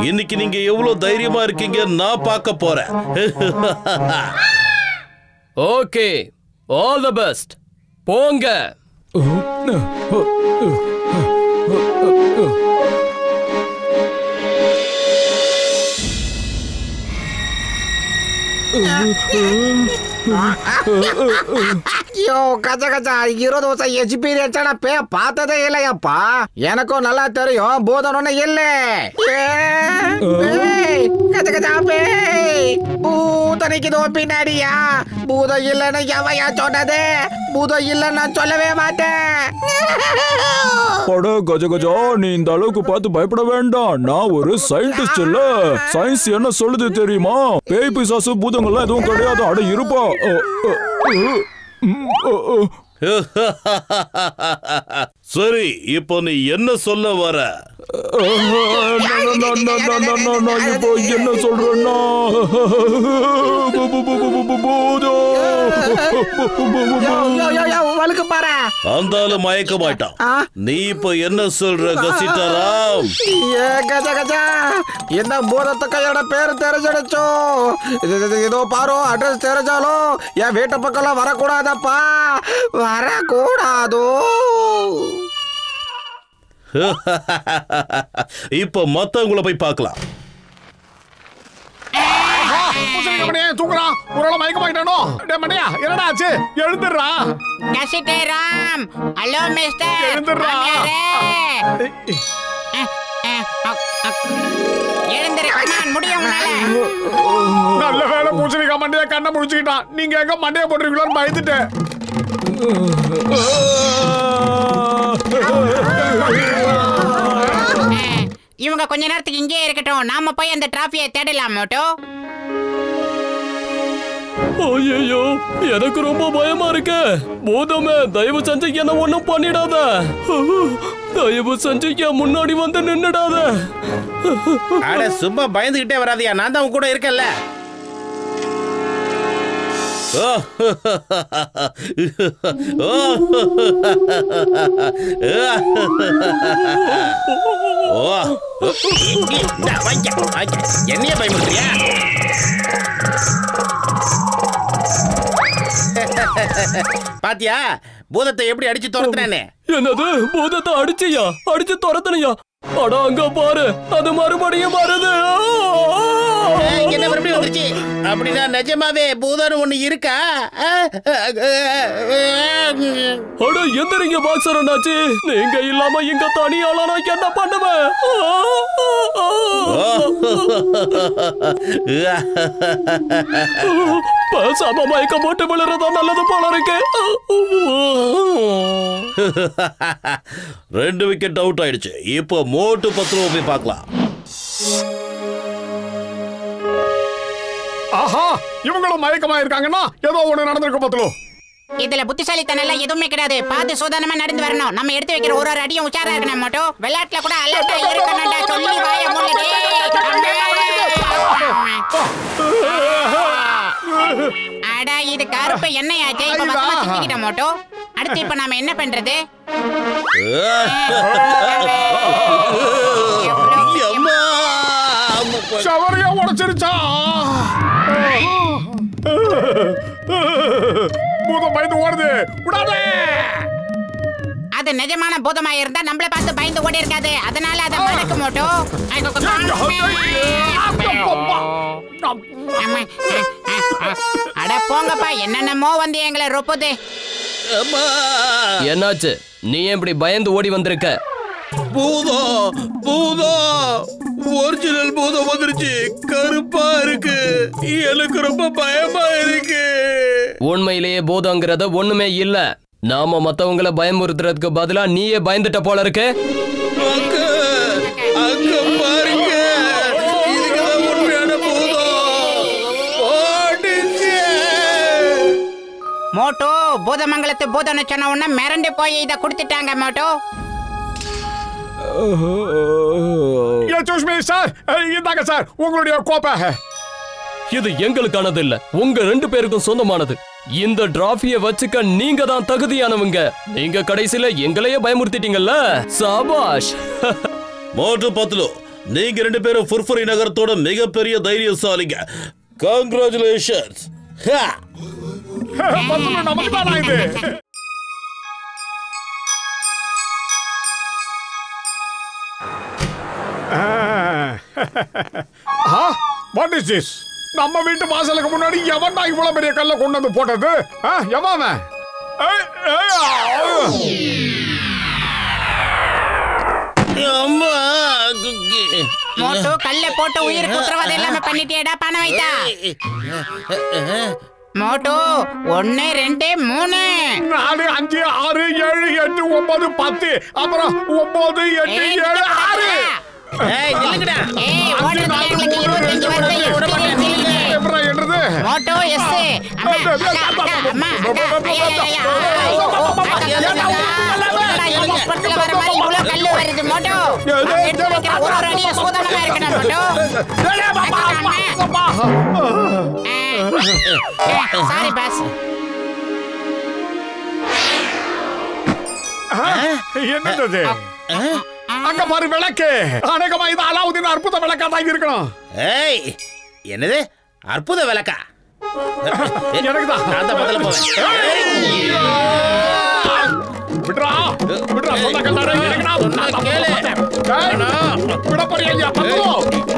இன்னைக்கு நீங்க எவ்வளவு தைரியமா இருக்கீங்க நான் பார்க்க போறேன். Okay, all the best. போங்க. ஐயோ கஜகஜா, 20 வருஷம் எக்ஸ்பீரியன்ஸ் பார்த்ததே இல்லையாப்பா. எனக்கும் நல்லா தெரியும் பூதம் இல்ல. கஜகஜா பூதனைக்கு பின்னாடியா? பூதம் இல்லன்னு எவையா சொன்னது? பூதம் இல்லன்னு நான் சொல்லவே மாட்டேன். அட கஜகஜா, நீ இந்த அளவுக்கு பார்த்து பயப்பட வேண்டாம். நான் ஒரு சயின்டிஸ்ட் இல்ல. சயின்ஸ் என்ன சொல்லுது தெரியுமா? பேய் பிசாசு பூதங்கள்லாம் எதுவும் கிடையாது. அட இருப்பா. சரி, இப்போ நீ என்ன சொல்ல வர? இப்போ என்ன சொல்றேன்னா அந்த ஆளு மயக்க மாட்டான். நீ இப்ப என்ன சொல்ற கசிட்டராம்? இந்த பூதத்து கையோட பேரு தெரிஞ்சிடுச்சோ. இதோ பாரு, அட்ரஸ் தெரிஞ்சாலும் என் வீட்டு பக்கம் வரக்கூடாதப்பா, வரக்கூடாதோ. இப்ப மத்தவங்கள போய் பார்க்கலாம். தூக்குறான், ஒரு மயக்கமாயிட்டானோ. மணியா என்னடா ஆச்சு? எழுந்துடுறா கசிட்டராம். ஹலோ மிஸ்டர், எழுந்துடுறா. நல்ல வேலை பூசணிக்கா மண்டைய கண்ணை முடிச்சுக்கிட்டான். நீங்க எங்க மண்டைய போட்டுருக்கீங்களோன்னு பயந்துட்டேன். இவங்க கொஞ்ச நேரத்துக்கு இங்கே இருக்கட்டும், நாம போய் அந்த டிராஃபியை தேடலாம். மோட்டோ, ஐயோ, எனக்கு ரொம்ப பயமா இருக்கு. பூதமே, தயவு செஞ்சு என்ன ஒண்ணும் பண்ணிடாத. தயவு செஞ்சு என் முன்னாடி வந்து நின்னுடாத. அட சும்மா பயந்துகிட்டே வராதியா, நான் தான் உன் கூட இருக்கேன்ல. என்னைய பயமுறுத்தியா? பாத்தியா பூதத்தை எப்படி அடிச்சு துரத்துனே? என்னது, பூதத்தை அடிச்சியா? அடிச்சு துரத்துனியா? அட அங்க பாரு, அது மறுபடியும் வருது. என்ன மறுபடியும் வந்துருச்சு? அப்படின்னா நிஜமாவே பூதம் ஒண்ணு இருக்கா? அட எந்திரிங்க பாக்ஸர் அண்ணாச்சி, நீங்க இல்லாம இங்க தனியால நான் என்ன பண்ணுவேன்? பேசாம மயக்க போட்டு விழுறதா நல்லது போல இருக்கு. 2 விக்கெட் அவுட் ஆயிடுச்சு. இப்போ மோட்டு பத்திரம் போய் பார்க்கலாம். ஆஹா, இவங்களும் மயக்கமா இருக்காங்கன்னா ஏதோ ஒண்ணு நடந்திருக்க பத்துலோ. இதுல புத்திசாலித்தனம் எல்லாம் எதுவுமே கிடையாது. பார்த்து சோதனமா நடந்து வரணும். நம்ம எடுத்து வைக்கிற ஒரு அடியும் உச்சாரா இருக்கணும். மோட்டோ, விளையாட்டுல கூட அலர்ட்டா இருக்கணும்டா. சொல்லி வாய மூடுடே. அட இது கருப்பு என்னையாச்சே? இப்ப பத்தமா சிக்கிட்ட. மோட்டோ, அடுத்து இப்ப நாம என்ன பண்றது? சவரையா உடைச்சிருச்சா? பூதம் பயந்து ஓடுது, விடாதே. அது நிஜமான பூதமா இருந்தா நம்மள பார்த்து பயந்து ஓடி இருக்காது. அதனால அத மடக்கு. மோட்டோ, அட போங்கப்பா, என்னென்னமோ வந்து எங்களை ரொப்புது. என்னாச்சு? நீ எப்படி பயந்து ஓடி வந்திருக்க? பூதம் பூதம் ஒரிஜினல் பூதம் வந்துருச்சு. கருப்பா இருக்கு, எனக்கு ரொம்ப பயமா இருக்கு. உண்மையிலேயே பூதங்கிறத ஒண்ணுமே இல்ல. நாம மத்தவங்கள பயமுறுத்துறதுக்கு பதிலா நீயே பயந்துட்ட போல இருக்கு. அங்க பாருங்க, இதுக்குதான் உண்மையான பூதம். மோட்டோ, பூதமங்கலத்து பூதம்னு சொன்ன உடனே மிரண்டு போய் இதை கொடுத்துட்டாங்க. மோட்டோ, சார், இந்தாங்க சார் உங்களுடைய கோப்பை. இது எங்களுக்கானது இல்ல, உங்க 2 பேருக்கும் சொந்தமானது. இந்த டிராஃபியை வச்சுக்க நீங்க தான் தகுதியானவங்க. நீங்க கடைசியில எங்களையே பயமுறுத்திட்டீங்கல்ல. சாபாஷ். மோட்டு பத்லு, நீங்க 2 பேரும் ஃபுர்ஃபுரி நகரத்தோட மிகப்பெரிய தைரியசாலிங்க. கங்க்ராச்சுலேஷன்ஸ். நமக்கு தான் இது. What is this? நம்ம வீட்டு வாசலுக்கு முன்னாடி எவன்டா இவ்வளவு பெரிய கல்ல கொண்டு வந்து போட்டது? எவன்? மோட்டோ, கல்ல போட்டு உயிர் குற்றவாதம் இல்லாம பண்ணிட்டேடா. பணம் வைத்தா. மோட்டோ, 1 2 3 4 5 6 7 8 9 10 அப்புறம் 9 8 7 6. ஏய் நில்லுங்கடா. ஏய் ஓடுறதுல எங்களுக்கு 25 வருஷம் எக்ஸ்பீரியன்ஸ் இருக்கு. எப்பறா என்னது? மோட்டோ எஸ். அம்மா ஐயா. வர மாதிரி இவ்வளவு கல்லு வருது. மோட்டோ ஒரு அடியை சூதானமா இருக்கணும் மோட்டு. Sorry boss. என்னது அங்க பாரு விளக்கு. அநேகமா இது அலாவுதீன் அற்புத விளக்கா தான் இருக்கணும். ஏய் என்னது அற்புத விளக்கா? எனக்குதான். நான் தான் முதல்ல போவேன். விட்றா விட்றா சொந்தக்காரரே எனக்குடா. கேளு. விட போறியா இல்லையா? பத்துவோ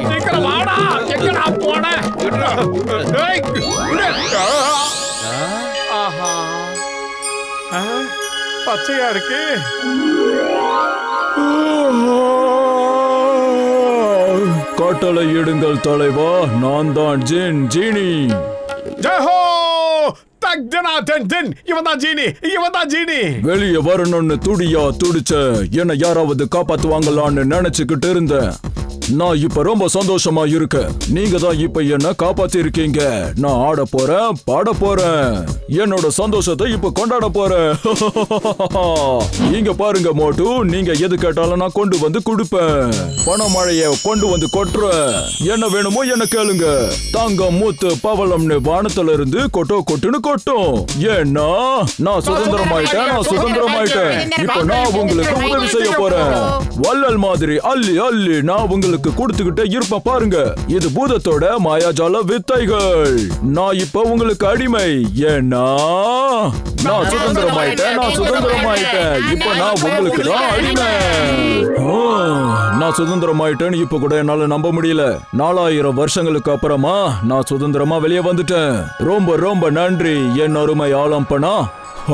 சீக்கிரம் வாடா. எங்கடா போன? விட்றா. ஏய் விடு. ஆஹா பச்சையா இருக்கு. கட்டளை இடுங்கள் தலைவா, நான் தான் ஜீனி. ஜெஹோ தக்ஜனா தென் இவன் தான் ஜீனி. வெளியே வரணும்னு துடிச்ச என்ன யாராவது காப்பாத்துவாங்களான்னு நினைச்சுக்கிட்டு இருந்தேன். நான் இப்ப ரொம்ப சந்தோஷமா இருக்கேன். நீங்க தான் இப்ப என்ன காப்பாத்தி இருக்கீங்க. நான் ஆட போறேன், பாட போறேன், என்னோட சந்தோஷத்தை இப்ப கொண்டாட போறேன். இங்க பாருங்க மோட்டு, நீங்க எது கேட்டாலும் நான் கொண்டு வந்து கொடுப்பேன். பணமழைய கொண்டு வந்து கொட்டுறேன். என்ன வேணுமோ என்ன கேளுங்க. தங்கம் மூத்து பவளம்னு வானத்துல இருந்து கொட்டுன்னு கொட்டும். ஏன்னா நான் சுதந்திரமாயிட்டேன். இப்ப நான் உங்களுக்கு உதவி செய்ய போறேன். வள்ளல் மாதிரி அள்ளி நான் உங்களுக்கு கொடுத்துக்கிட்டே இருப்பேன் பாருங்க. இது பூதத்தோட மாயாஜால வித்தைகள். நான் இப்ப உங்களுக்கு அடிமை. ஏன்னா நான் சுதந்திரமாயிட்டேன். இப்ப நான் உங்களுக்கு தான் அடிமை. நான் சுதந்திரமாயிட்டேன்னு இப்ப கூட என்னால நம்ப முடியல. 4000 வருஷங்களுக்கு அப்புறமா நான் சுதந்திரமா வெளியே வந்துட்டேன். ரொம்ப ரொம்ப நன்றி என் அருமை ஆலம்பனா.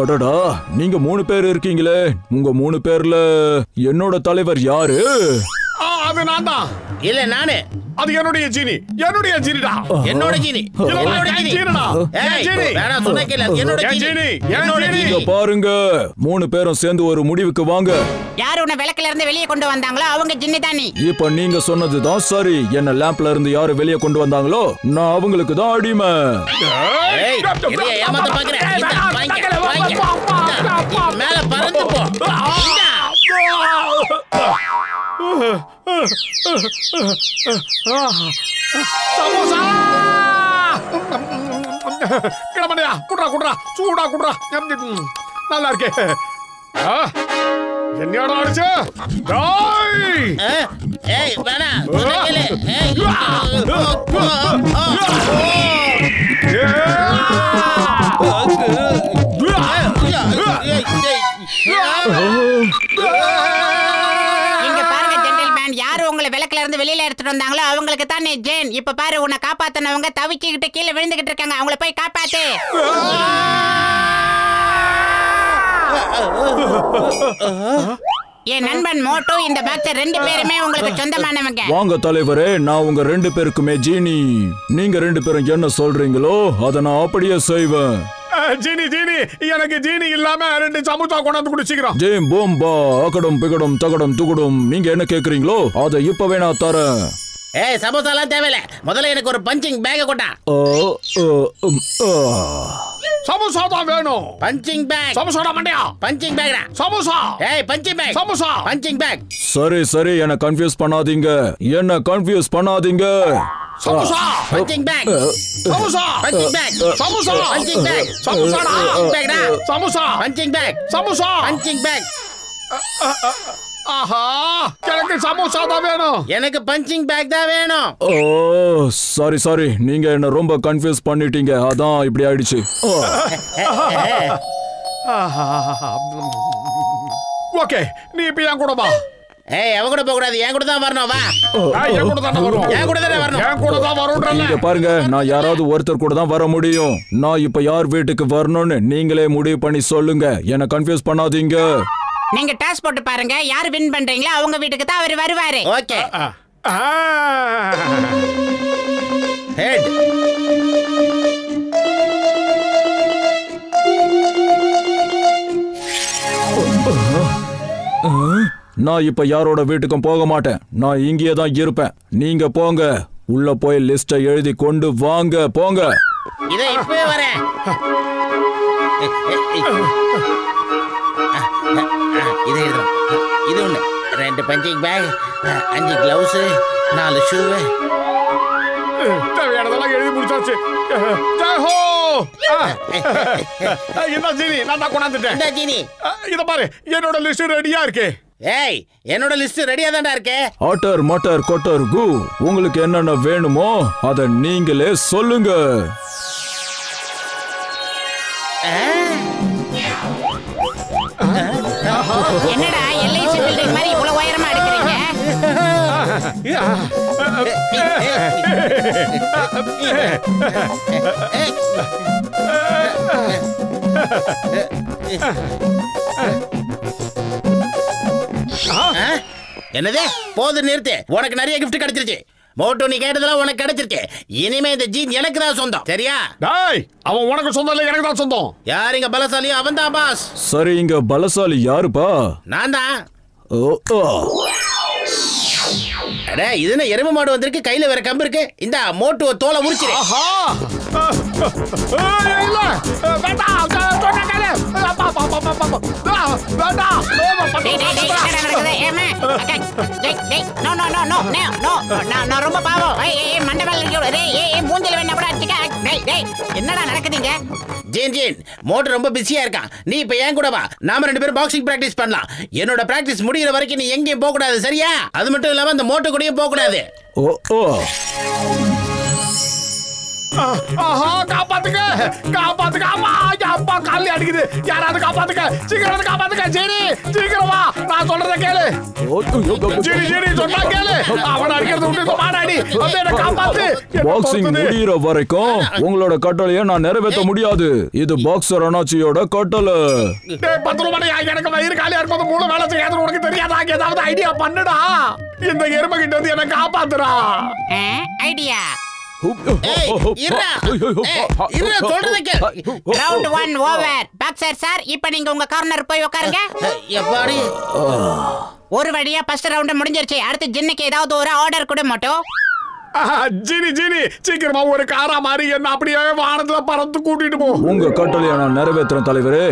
அடடா, நீங்க 3 பேர் இருக்கீங்களே. உங்க 3 பேர்ல என்னோட தலைவர் யாரு? அது நான் தான். இல்ல நானு. அது என்னுடைய ஜீனிடா. என்னோட ஜீனி. வேணாம் சொன்னா கேளு. என்னோட ஜீனி. இங்க பாருங்க, 3 பேரும் சேர்ந்து ஒரு முடிவுக்கு வாங்க. யார் உன்னை விளக்குல இருந்து வெளியே கொண்டு வந்தாங்களோ அவங்க ஜின்னி தானே. இப்ப நீங்க சொன்னதுதான் சரி. என்ன லேம்ப்ல இருந்து யாரு வெளியே கொண்டு வந்தாங்களோ நான் அவங்களுக்கு தான் அடிமை. ஏமாத்த பாக்குறேன். மேல பறந்து போ. சமோசா கிளம்படியா. குட்ரா சூடா குட்ரா. நல்லா இருக்கு. என்னடா அடிச்சு? ஏய் வேணா சொன்னா கேளு. உங்களை விளக்குல இருந்து வெளியில எடுத்துட்டு வந்தாங்களோ அவங்களுக்கு தான் ஜேன். இப்ப பாரு, உன்னை காப்பாத்தினவங்க தவிக்கிட்டு கீழே விழுந்துகிட்டு இருக்காங்க. அவங்கள போய் காப்பாத்து. என் நண்பன் மோட்டு, இந்த பாக்ஸர் 2 பேருமே உங்களுக்கு சொந்தமானவங்க. வாங்க தலைவரே, நான் உங்க 2 பேருக்குமே ஜீனி. நீங்க 2 பேரும் என்ன சொல்றீங்களோ அதை நான் அப்படியே செய்வேன். ஜீனி எனக்கு ஜீனி இல்லாம 2 சமோசா கொண்டாந்து குடிச்சிக்கிறோம். ஜேம் போம்பா அகடம் பிகடம் தகடம் துகுடும். நீங்க என்ன கேக்குறீங்களோ அதை இப்பவே நான் தரேன். ஏய் சமோசாலாம் தேவையில்ல. முதல்ல எனக்கு ஒரு பஞ்சிங் பேக் கொண்டா. சமோசா தான் வேணும். Punching bag. சமோசாடா மண்டையா. பஞ்சிங் பேக்டா. சமோசா. ஏய் punching bag. Samosa. Punching bag. சரி என்ன கன்ஃபியூஸ் பண்ணாதீங்க. Samosa. Punching bag. Samosa. Punching bag. Samosa. Punching bag. சமோசாடா. பேக்டா. Samosa. Punching bag. Samosa. Punching bag. ஆஹா, எனக்கு சமோசா தான் வேணும். எனக்கு பஞ்சிங் பேக் தான் வேணும். ஓ சாரி, நீங்க என்ன ரொம்ப கன்ஃபியூஸ் பண்ணிட்டீங்க. அதான் இப்படி ஆயிடுச்சு. ஓகே, நீ இப்ப என் கூட வா. ஏய் அவ கூட போக கூடாது. என் கூட தான் வரணும். வா. என் கூட தான் வரணும். என் கூட தான் வரணும். என் கூட தான் வரணும்ன்றல. நீங்க பாருங்க, நான் யாராவது ஒருத்தர் கூட தான் வர முடியும். நான் இப்ப யார் வீட்டுக்கு வரணும்னு நீங்களே முடிவு பண்ணி சொல்லுங்க. என்ன கன்ஃபியூஸ் பண்ணாதீங்க. நீங்க டாஸ் போட்டு பாருங்க. யார் வின் பண்றீங்களோ அவங்க வீட்டுக்கு தான் அவர் வருவாரு. ஓகே. ஹெட். நான் இப்ப யாரோட வீட்டுக்கும் போக மாட்டேன். நான் இங்கேயே தான் இருப்பேன். நீங்க போங்க. உள்ள போய் லிஸ்ட எழுதி கொண்டு வாங்க. போங்க. இதோ இப்பவே வரேன். இது எழுதுறோம். இது 1 2 பஞ்சிங் பேக், 5 கிளவுஸ், 4 ஷூ. தேவையானதெல்லாம் எழுதி முடிச்சாச்சு. ஜெய் ஹோ! இந்த ஜீனி நான் தான் கொண்டாந்துட்டேன். இந்த ஜீனி இத பாரு, என்னோட லிஸ்ட் ரெடியா இருக்கு. ஏய், என்னோட லிஸ்ட் ரெடியா தான்டா இருக்கு. ஆட்டர் மட்டர் கொட்டர் கு, உங்களுக்கு என்னென்ன வேணுமோ அத நீங்களே சொல்லுங்க. என்னடா எல்ஐசி பில்டிங் மாதிரி இவ்வளவு உயரமா எடுக்கிறீங்க? என்னது? போது நிறுத்து. உனக்கு நிறைய கிஃப்ட் கிடைச்சிருச்சு. மோட்டு, நீ கேட்டதெல்லாம் உனக்கு கிடைச்சிருச்சு. இனிமே இந்த ஜீன் எனக்கு தான் சொந்தம், சரியா? டேய், அவன் உனக்கு சொந்தம் இல்ல, எனக்கு தான் சொந்தம். யார் இங்க பலசாலியோ அவன் தான் பாஸ். சரி, இங்க பலசாலி யாருப்பா? நான் தான். ஓ, அடே, இது என்ன எருமை மாடு வந்திருக்கு, கையில வேற கம்பு இருக்கு. இந்த மோட்டு தோலை உரிச்சிரு. ஆஹா! இல்ல, வேண்டாம், சொன்னா கேளு. வேண்டாம். நான் ரொம்ப பாவம். மூஞ்சில வேணா கூட அடிச்சுக்க. என்னடா நடக்குதுங்க? ஜீன் ஜீன், மோட்டு ரொம்ப பிஸியா இருக்கான். நீ இப்ப ஏன் கூட வா, நாம 2 பேரும் பாக்ஸிங் பிராக்டிஸ் பண்ணலாம். என்னோட பிராக்டிஸ் முடிகிற வரைக்கும் நீ எங்கேயும் போக கூடாது, சரியா? அது மட்டும் இல்லாம அந்த மோட்டு கூடயும் போக கூடாது. ஓ, ஆஹா, காப்பாத்துங்க, காப்பாத்துங்க. அம்மா, அப்பா கால்ல அடிக்குது. யாராவது காப்பாத்துங்க, சீக்கிரம் காப்பாத்துங்க. ஜீனி, சீக்கிரம் வா, நான் சொல்றத கேளு. ஜீனி சொன்னா கேளு. அவனை அடிக்கிறது விட்டு மாடாடி, அப்படியே என்ன காப்பாத்து. பாக்ஸிங் முடிகிற வரைக்கும் உங்களோட கட்டளையை நான் நிறைவேற்ற முடியாது. இது பாக்ஸர் அனாச்சியோட கட்டளை. டேய், 10 ரூபாய் எனக்கு வயிறு காலியா இருக்கும்போது மூளை வேலை செய்யாது, உனக்கு தெரியாதா? ஏதாவது ஐடியா பண்ணுடா. இந்த எருமை கிட்ட வந்து என்ன காப்பாத்துறா. Idea round 1 over. Boxer sir, இப்போ நீங்க உங்க கார்னர் போய் உட்காருங்க. எப்பாடி? ஒரு வழியா ஃபர்ஸ்ட் ரவுண்ட் முடிஞ்சிருச்சு. அடுத்து ஜின்னுக்கு ஏதாவது ஒரு ஆர்டர் கொடு மாட்டோம். ஜீனி, சீக்கிரமா ஒரு காரா மாதிரி என்ன அப்படியே வானத்துல பறந்து கூட்டிட்டு போ. உங்க கட்டளையை நான் நிறைவேற்றுறேன் தலைவரே.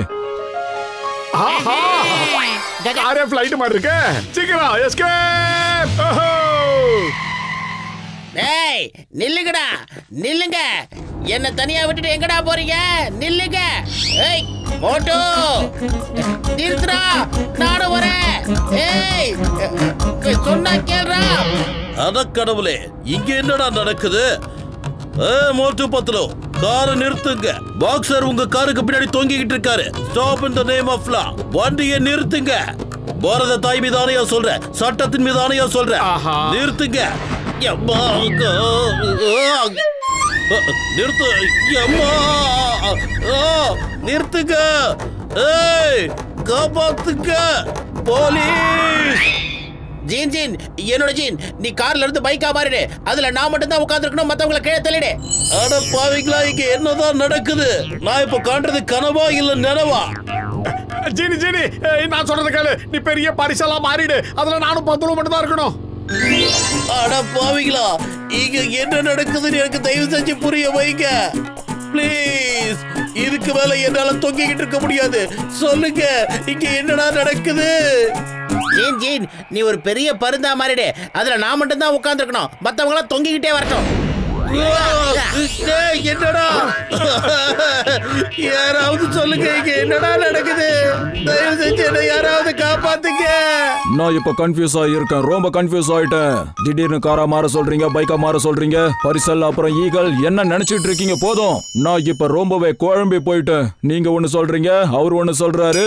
காரே ஃளைட் மாதிரி இருக்கு. சீக்கிரம் எஸ்கேப். டேய், நில்லுங்கடா, நில்லுங்க. என்ன தனியா விட்டுட்டு எங்கடா போறீங்க? நில்லுங்க. ஏய் மோட்டு, நிறுத்துடா, நானும் வரேன். ஏய், சொன்னா கேளுடா. அட கடவுளே, இங்க என்னடா நடக்குது? மோட்டு பத்லோ, காரை நிறுத்துங்க. பாக்ஸர் உங்க காருக்கு பின்னாடி தொங்கிக்கிட்டு இருக்காரு. Stop in the name of law. வண்டியை நிறுத்துங்க. பாரத தாய் மீது ஆணையா சொல்றேன், சட்டத்தின் மீது ஆணையா சொல்றேன், நிறுத்துங்க. நிறுத்து, நிறுத்துங்க. ஏய், காப்பாத்துங்க போலீஸ். ஜீன் ஜீன், என்னோட ஜீன், நீ கார்ல இருந்து பைக்கா மாறிடு. அதுல நான் மட்டும் தான் உட்கார்ந்திருக்கணும், மத்தவங்கள கீழே தள்ளிடு. அட பாவிங்களா, இங்க என்னதான் நடக்குது? நான் இப்ப காண்றது கனவா இல்ல நினைவா? ஜீனி, நான் சொல்றது கேளு. நீ பெரிய பரிசெல்லாம் மாறிடு. அதுல நானும் 10 ரூபாய் மட்டும் தான் இருக்கணும். அட பாவிங்களா, இங்க என்ன நடக்குதுன்னு எனக்கு தயவு செஞ்சு புரிய வைங்க ப்ளீஸ். இதுக்கு மேல என்னால தொங்கிக்கிட்டு இருக்க முடியாது. சொல்லுங்க, இங்க என்னடா நடக்குது? ஜீன் ஜீன், நீ ஒரு பெரிய பருந்தா மாறிடு. அதுல நான் மட்டும் தான் உட்கார்ந்திருக்கணும், மத்தவங்க எல்லாம் தொங்கிக்கிட்டே வரட்டும். என்னடா, யாராவது சொல்லுங்க, இங்க என்னடா நடக்குது? தயவு செஞ்சு என்ன யாராவது காப்பாத்துங்க. நான் இப்ப கன்ஃபியூஸ் ஆயிருக்கேன், ரொம்ப கன்ஃபியூஸ் ஆயிட்டேன். திடீர்னு காரா மாற சொல்றீங்க, பைக்கா மாற சொல்றீங்க, பரிசல் அப்புறம் ஈகல், என்ன நினைச்சிட்டு இருக்கீங்க? போதும், நான் இப்ப ரொம்பவே குழம்பி போயிட்டேன். நீங்க ஒண்ணு சொல்றீங்க, அவர் ஒண்ணு சொல்றாரு.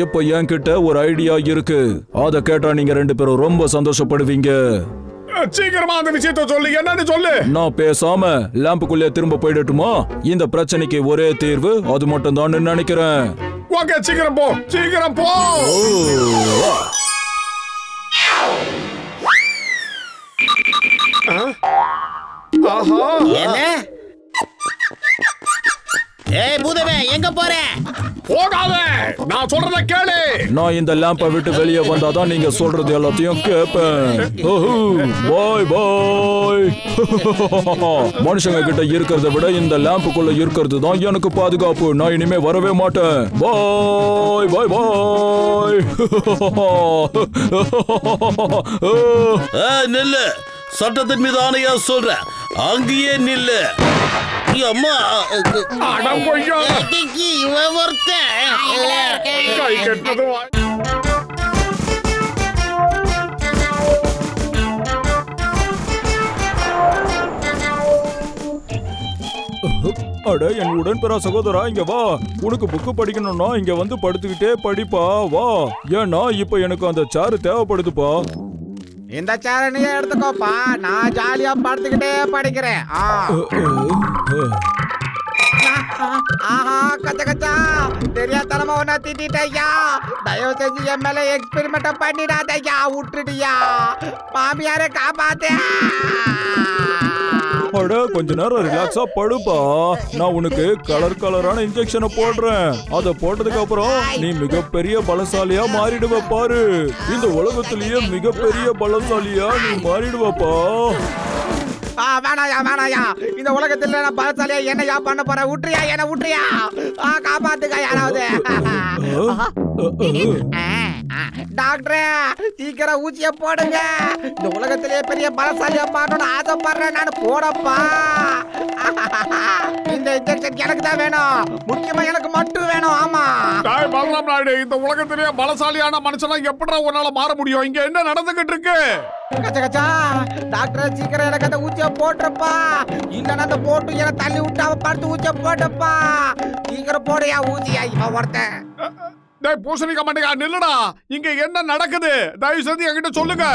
இப்ப என்கிட்ட ஒரு ஐடியா இருக்கு. அத கேட்டா நீங்க 2 பேரும் ரொம்ப சந்தோஷப்படுவீங்க. சீக்கிரமா அந்த விஷயத்தை சொல்லு. என்னன்னு சொல்லு. நான் பேசாம லேம்புக்குள்ளே திரும்ப போயிடட்டுமா? இந்த பிரச்சனைக்கு ஒரே தீர்வு அது மட்டும் தான் நினைக்கிறேன். ஓகே, சீக்கிரம் போ, சீக்கிரம் போ. என்ன? ஏய் பூதமே எங்க போற? போகாத, நான் சொல்றத கேளு. நான் இந்த லேம்பை விட்டு வெளியே வந்தாதான் நீங்க சொல்றது எல்லாத்தையும் கேட்பேன். பாய் பாய். மனுஷங்க கிட்ட இருக்கிறத விட இந்த லேம்புக்குள்ள இருக்கிறது தான் எனக்கு பாதுகாப்பு. நான் இனிமே வரவே மாட்டேன். பாய் பாய் பாய். நில்லு, சட்டத்தின் மீது ஆணையா சொல்றேன், அங்கேயே நில்லு. அம்மா இவன் ஒருத்தன் கை கெட்டது. அட என் உடன்பிறா சகோதரா, இங்க வா. உனக்கு புக்கு படிக்கணும்னா இங்க வந்து படுத்துக்கிட்டே படிப்பா, வா. ஏன்னா இப்ப எனக்கு அந்த சேர் தேவைப்படுதுப்பா. இந்த சேர நீ எடுத்துக்கோப்பா, நான் ஜாலியா படுத்துக்கிட்டே படிக்கிறேன். ஆஹா கச்சா கச்சா, தெரியாதனமா ஒன்னா திட்டிட்டயா. தயவு செஞ்சு என் மேல எக்ஸ்பெரிமெண்ட் பண்ணிடாதயா, விட்டுடியா. மாமியாரே காப்பாத்தே. அட கொஞ்ச நேரம் ரிலாக்ஸா படுப்பா. நான் உனக்கு கலரான இன்ஜெக்ஷனை போடுறேன். அத போட்டதுக்கு அப்புறம் நீ மிகப்பெரிய பலசாலியா மாறிடுவ பாரு. இந்த உலகத்திலேயே மிகப்பெரிய பலசாலியா நீ மாறிடுவப்பா. வேணாயா, இந்த உலகத்துல நான் பலசாலியா என்னையா பண்ண போற? விட்டுறியா, என்ன விட்டுறியா? காப்பாத்துக்கா யாராவது. டாக்டரே, சீக்கிரம் ஊசிய போடுங்க. இந்த உலகத்திலேயே பெரிய பலசாலியா மாறணும்னு ஆசைப்படுறேன் நான். போடப்பா. இந்த இன்ஜெக்ஷன் எனக்கு தான் வேணும், முக்கியமா எனக்கு மட்டும் வேணும். ஆமா பலராம் நாயுடு, இந்த உலகத்திலேயே பலசாலியான மனுஷனா எப்படா உன்னால மாற முடியும்? இங்க என்ன நடந்துகிட்டு இருக்கு? கச்சா கச்சா, டாக்டர் சீக்கிரம் எனக்கு அந்த ஊசிய போட்டுறப்பா. இல்லன்னா அந்த போட்டு என்ன தள்ளி விட்டு அவ பார்த்து ஊசிய போட்டப்பா. சீக்கிரம் போடையா ஊசியா. இவன் ஒருத்தன். டேய் பூசணிக்க மாட்டேங்க, நில்லுடா. இங்க என்ன நடக்குது? தயவு செஞ்சு என்கிட்ட சொல்லுங்க.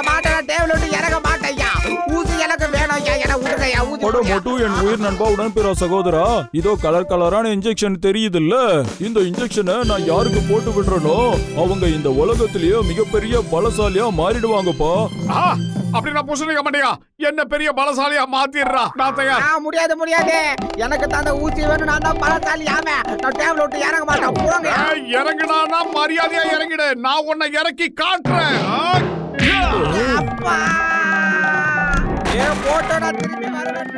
மாட்டேன், டேபிள் விட்டு இறங்க மாட்டேயா. ஊசி எனக்கு வேணும் ஐயா, என்ன விடுங்கய்யா. ஊசி மொட்டு என் உயிர் நண்பா, உடன்பிறா சகோதரா, இதோ கலரான இன்ஜெக்ஷன் தெரியுதுல்ல. இந்த இன்ஜெக்ஷனை நான் யாருக்கு போட்டு விடுறனோ அவங்க இந்த உலகத்திலேயே மிகப்பெரிய பலசாலியா மாறிடுவாங்கப்பா. அப்படின்னா பூசணிக்க மாட்டேங்க, என்ன பெரிய பலசாலியா மாத்திடுறா. நான் தயார். முடியாது, எனக்கு தான் அந்த ஊசி வேணும். நான் தான் பலசாலியாமே. நான் டேபிள் விட்டு இறங்க மாட்டேன். போங்க. இறங்குனா மரியாதையா இறங்கிடு. நான் உன்னை இறக்கி காட்டுறேன். அப்பா, ஏன் போட்டோ நான் திரும்பி வரவேன்.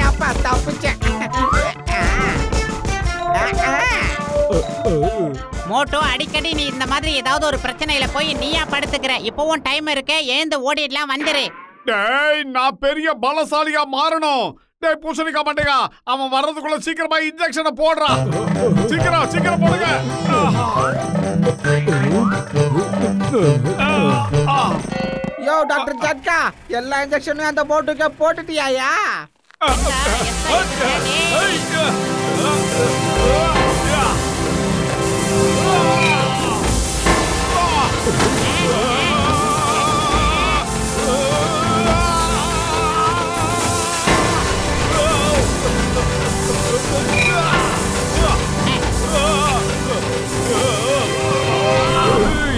அப்பா தப்பிச்சேன். மோட்டோ, அடிக்கடி நீ இந்த மாதிரி ஏதாவது ஒரு பிரச்சனையில போய் நீயா படுத்துக்கிற. இப்பவும் டைம் இருக்கு, எழுந்து ஓடிடலாம், வந்துரு. டேய், நான் பெரிய பலசாலியா மாறணும். டேய் பூசணிக்க மாட்டேங்க, அவன் வர்றதுக்குள்ள சீக்கிரமா இன்ஜெக்ஷனை போடுறான். சீக்கிரம் போடுங்க. யோ டாக்டர் ஜட்கா, எல்லா இன்ஜெக்ஷனும் அந்த போட்டுக்கு போட்டுட்டியாயா?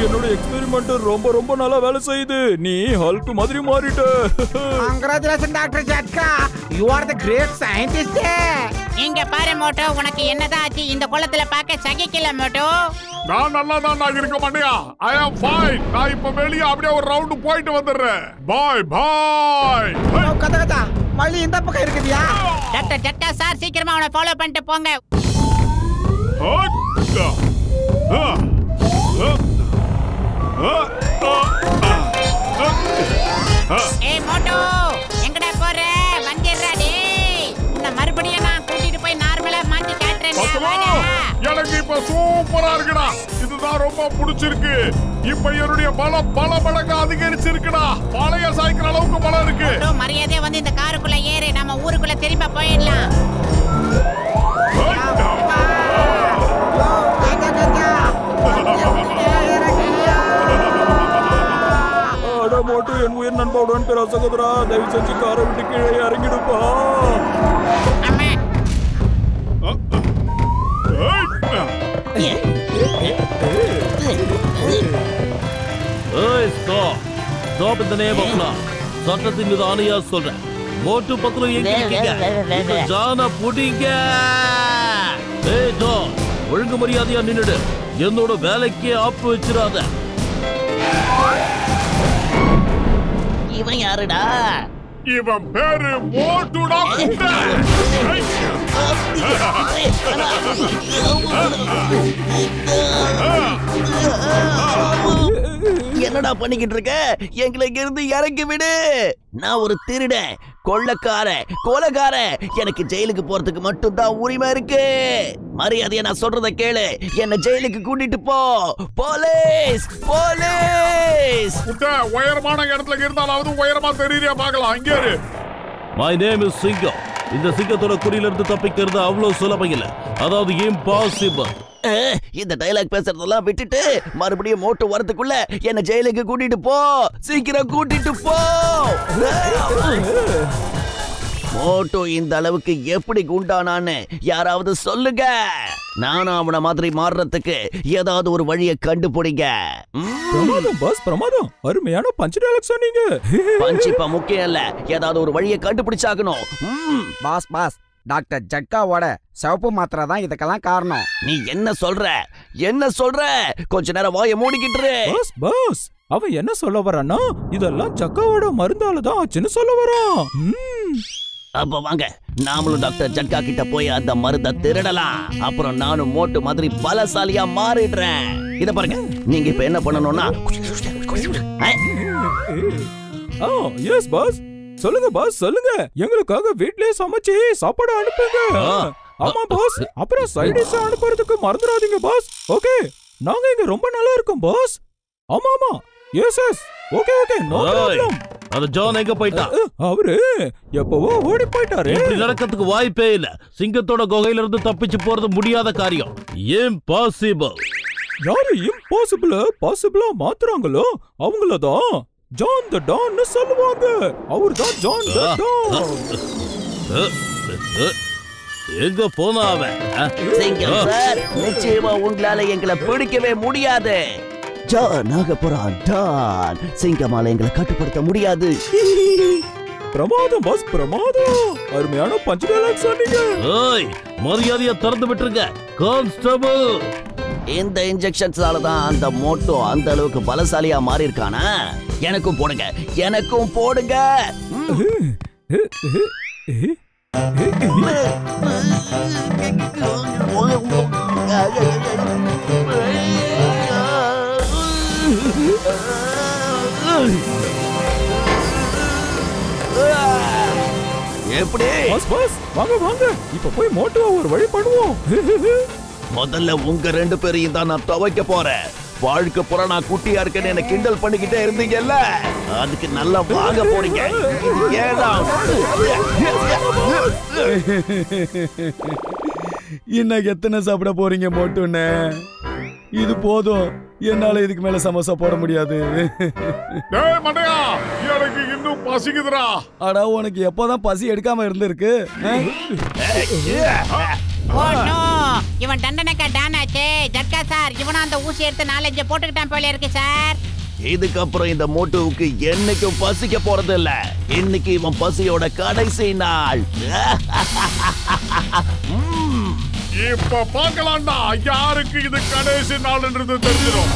என்னோட எக்ஸ்பெரிமெண்ட் ரொம்ப நல்லா வேலை செய்யுது. நீ ஹல்க் மாதிரி மாறிட்ட. Congratulation doctor Jhatka, you are the great scientist. இங்க பாரு மோட்டோ, உனக்கு என்னதான் ஆச்சு? இந்த குளத்துல பார்க்க சகிக்கல மோட்டோ. நான் நல்லா தான் இருக்க மாட்டியா. ஐ அம் ஃபைன். நான் இப்ப வெளியே அப்படியே ஒரு ரவுண்ட் போயிட்டு வந்துடுறேன். பாய். கதா மல்லி இந்த பக்கம் இருக்குதியா? டாக்டர் ஜட்டா சார், சீக்கிரமா அவனை ஃபாலோ பண்ணிட்டு போங்க. ஏய் மோட்டோ, எங்கடா போற? வந்துடுறா டேய். உன்னை மறுபடியும் நான் கூட்டிட்டு போய் நார்மலா மாத்தி காட்டுறேன். எனக்கு இப்ப சூப்பரா இருக்குடா. இதுதான் ரொம்ப பிடிச்சிருக்கு. இப்ப என்னுடைய பல மடங்கு அதிகரிச்சிருக்குடா. பழைய சைக்கிள் அளவுக்கு பலம் இருக்கு. மரியாதையா வந்து இந்த காருக்குள்ள ஏறு, நம்ம ஊருக்குள்ள திரும்ப போயிடலாம். மோட்டு என் உயிர் நண்பா, உடன்பிறா சகோதரா, தயவு செஞ்சு காரை விட்டு கீழே இறங்கிடுப்பா. Stop in the name of law. சட்டத்தின் மீது ஆணையா சொல்றேன். மோட்டு பத்திரம் எங்க இருக்கீங்க? இந்த ஜானை புடிங்க. ஏய் ஜான், ஒழுங்கு மரியாதையா நின்னுடு. என்னோட வேலைக்கே ஆப்பு வச்சிடாத. இவன் யாருடா? இவன் பேரு மோட்டுடா. என்னடா பண்ணிக்கிட்டு இருக்க? எங்களை இருந்து இறக்கி விடு. நான் ஒரு திருடன், கொலைகாரன். எனக்கு ஜெயிலுக்கு போறதுக்கு மட்டும் தான் உரிமை இருக்கு. மரியாதையா நான் சொல்றத கேளு. என்ன ஜெயிலுக்கு கூட்டிட்டு போ. போலீஸ். உயரமான இடத்துல இருந்தாலாவது உயரமா தெரியறியா பார்க்கலாம். இங்கே இரு. My name is சிங்கம். இந்த சிங்கத்தோட குறியில இருந்து தப்பிக்கிறது அவ்வளவு சுலபம் இல்ல. அதாவது impossible. இந்த டயலாக் பேசுறதெல்லாம் விட்டுட்டு மறுபடியும் மோட்டு வரதுக்குள்ள என்ன ஜெயிலுக்கு கூட்டிட்டு போ. சீக்கிரம் கூட்டிட்டு போ. மோட்டு இந்த அளவுக்கு எப்படி குண்டானான்னு யாராவது சொல்லுங்க. நானும் அவன மாதிரி மாறுறதுக்கு ஏதாவது ஒரு வழியை கண்டுபிடிங்க. பிரமாதம் பாஸ், பிரமாதம். அருமையான பஞ்ச் டயலாக் சொன்னீங்க. பஞ்ச் இப்ப முக்கியம் இல்ல, ஏதாவது ஒரு வழியை கண்டுபிடிச்சாகணும். பாஸ் டாக்டர் ஜட்காவோட சிவப்பு மாத்திரை தான் இதுக்கெல்லாம் காரணம். நீ என்ன சொல்ற? கொஞ்ச நேரம் வாயை மூடிக்கிட்டு. பாஸ் அவன் என்ன சொல்ல வரான்னா, இதெல்லாம் ஜக்காவோட மருந்தால தான் ஆச்சுன்னு சொல்ல வரான். அப்ப வாங்க, நாமளும் டாக்டர் ஜட்கா கிட்ட போய் அந்த மருந்தை திருடலாம். அப்புறம் நானும் மோட்டு மாதிரி பலசாலியா மாறிடுறேன். இத பாருங்க, நீங்க இப்ப என்ன பண்ணணும்னா, எஸ் பாஸ், சொல்லுங்க பாஸ், சொல்லுங்க. எங்களுக்காக வீட்லயே சமைச்சு சாப்பாடு அனுப்புங்க. ஆமா பாஸ், அப்புறம் சைட் டிஷ் அனுப்புறதுக்கு மறந்துடாதீங்க பாஸ். ஓகே, நாங்க இங்க ரொம்ப நல்லா இருக்கோம் பாஸ். ஆமா எஸ் ஓகே நோ ப்ராப்ளம். அது ஜான் எங்க போயிட்டா? அவரு எப்பவோ ஓடி போயிட்டாரு. இப்படி நடக்கிறதுக்கு வாய்ப்பே இல்ல. சிங்கத்தோட குகையில இருந்து தப்பிச்சு போறது முடியாத காரியம். இம்பாசிபிள். யாரு பாசிபிளா மாத்துறாங்களோ அவங்களதான் ஜான் தி டான்னு சொல்லுவாங்க. அவர்தான் ஜான் தி டான். எங்க போனா அவன்? சிங்கம் சார், நிச்சயமா உங்களால எங்களை பிடிக்கவே முடியாது. John Nagapuram Don. சிங்கமால எங்களை கட்டுப்படுத்த முடியாது. பிரமாதம் பாஸ், பிரமாதம். அருமையான பஞ்ச் டயலாக் சொன்னீங்க. ஏய், மரியாதையா திறந்து விட்டுருங்க கான்ஸ்டபிள். இந்த இன்ஜெக்ஷன்ஸால தான் அந்த மோட்டோ அந்த அளவுக்கு பலசாலியா மாறி இருக்கானா? எனக்கும் போடுங்க. எப்படி? பாஸ் வாங்க இப்ப போய் மோட்டோவை ஒரு வழி பண்ணுவோம். முதல்ல உங்க 2 பேரையும் தான் நான் துவைக்க போறேன். வாழ்க்கை புற நான் குட்டியா இருக்கேன்னு என்ன கிண்டல் பண்ணிக்கிட்டே இருந்தீங்கல்ல, அதுக்கு நல்லா வாங்க போறீங்க. இன்னைக்கு எத்தனை சாப்பிட போறீங்க மோட்டுன்னு? இது போதும், என்னால இதுக்கு மேல சமோசா போட முடியாது. எனக்கு இன்னும் பசிக்குதுடா. அடா, உனக்கு எப்போதான் பசி எடுக்காம இருந்திருக்கு? இவன் தண்டனைக்கா டான் ஆச்சே. ஜட்கா சார், இவனா அந்த ஊசி எடுத்து 4-5 போட்டுக்கிட்டான் போல இருக்கு சார். இதுக்கப்புறம் இந்த மோட்டுவுக்கு என்னைக்கும் பசிக்க போறது இல்ல. இன்னைக்கு இவன் பசியோட கடைசி நாள். இப்ப பார்க்கலாம்டா யாருக்கு இது கடைசி நாள்ன்றது தெரிஞ்சிடும்.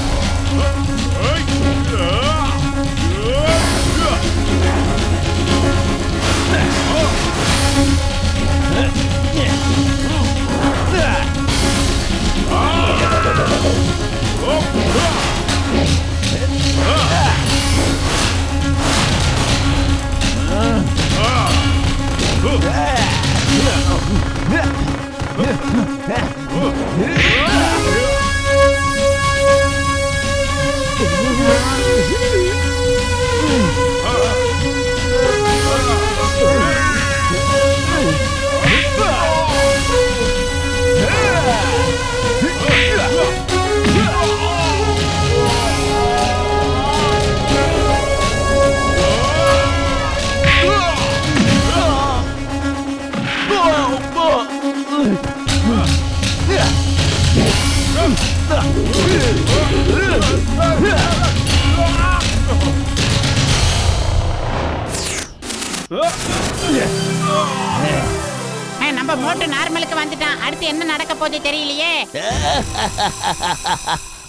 நம்ம மோட்டு நார்மலுக்கு வந்துட்டான். அடுத்து என்ன நடக்க போகுது தெரியலையே.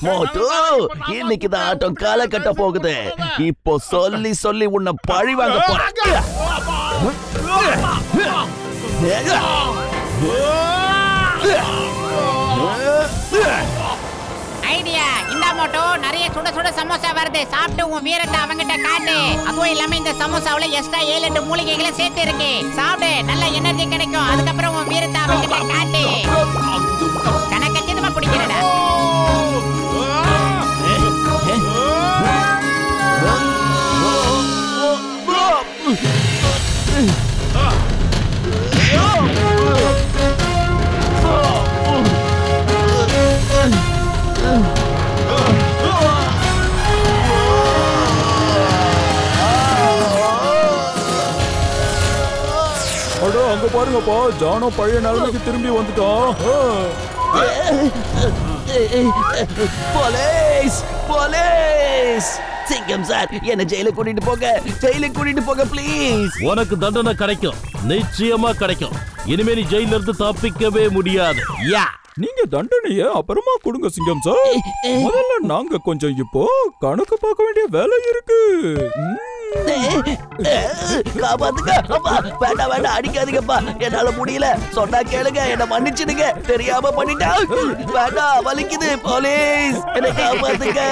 மோட்டு, இன்னைக்கு தான் ஆட்டம் கால கட்ட போகுது. இப்போ சொல்லி சொல்லி உன்னை பழி வாங்க போறேன். ஐடியா இந்த மோட்டோ, நிறைய சுட சுட சமோசா வருது. சாப்பிட்டு உன் வீரத்தை அவங்கிட்ட காட்டு. அதுவும் இல்லாம இந்த சமோசாவுல எக்ஸ்ட்ரா 7-8 மூலிகைகளை சேர்த்து இருக்கு. சாப்பிடு, நல்ல எனர்ஜி கிடைக்கும். அதுக்கப்புறம் உன் வீரத்தை அவங்கிட்ட காட்டு. கணக்கு சிதமா பிடிக்கிறடா. அங்க பாருங்கப்பா, ஜானோ பழைய நிலைமைக்கு திரும்பி வந்துட்டான். Police, police! சிங்கம் சார், என்ன ஜெயிலுக்கு கூட்டிட்டு போங்க, ஜெயிலுக்கு கூட்டிட்டு போங்க ப்ளீஸ். உனக்கு தண்டனை கிடைக்கும், நிச்சயமா கிடைக்கும். இனிமே நீ ஜெயில இருந்து தப்பிக்கவே முடியாது. யா, நீங்க தண்டனைய அப்புறமா கொடுங்க சிங்கம் சார். முதல்ல நாங்க கொஞ்சம் இப்போ கணக்கு பார்க்க வேண்டிய வேலை இருக்கு. காப்பாத்துங்க அப்பா. வேண்டாம் வேண்டாம், அடிக்காதீங்கப்பா, என்னால முடியல. சொன்னா கேளுங்க, என்ன மன்னிச்சிடுங்க, தெரியாம பண்ணிட்டா. வேண்டாம், வலிக்குது. போலீஸ், என்ன காப்பாத்துங்க.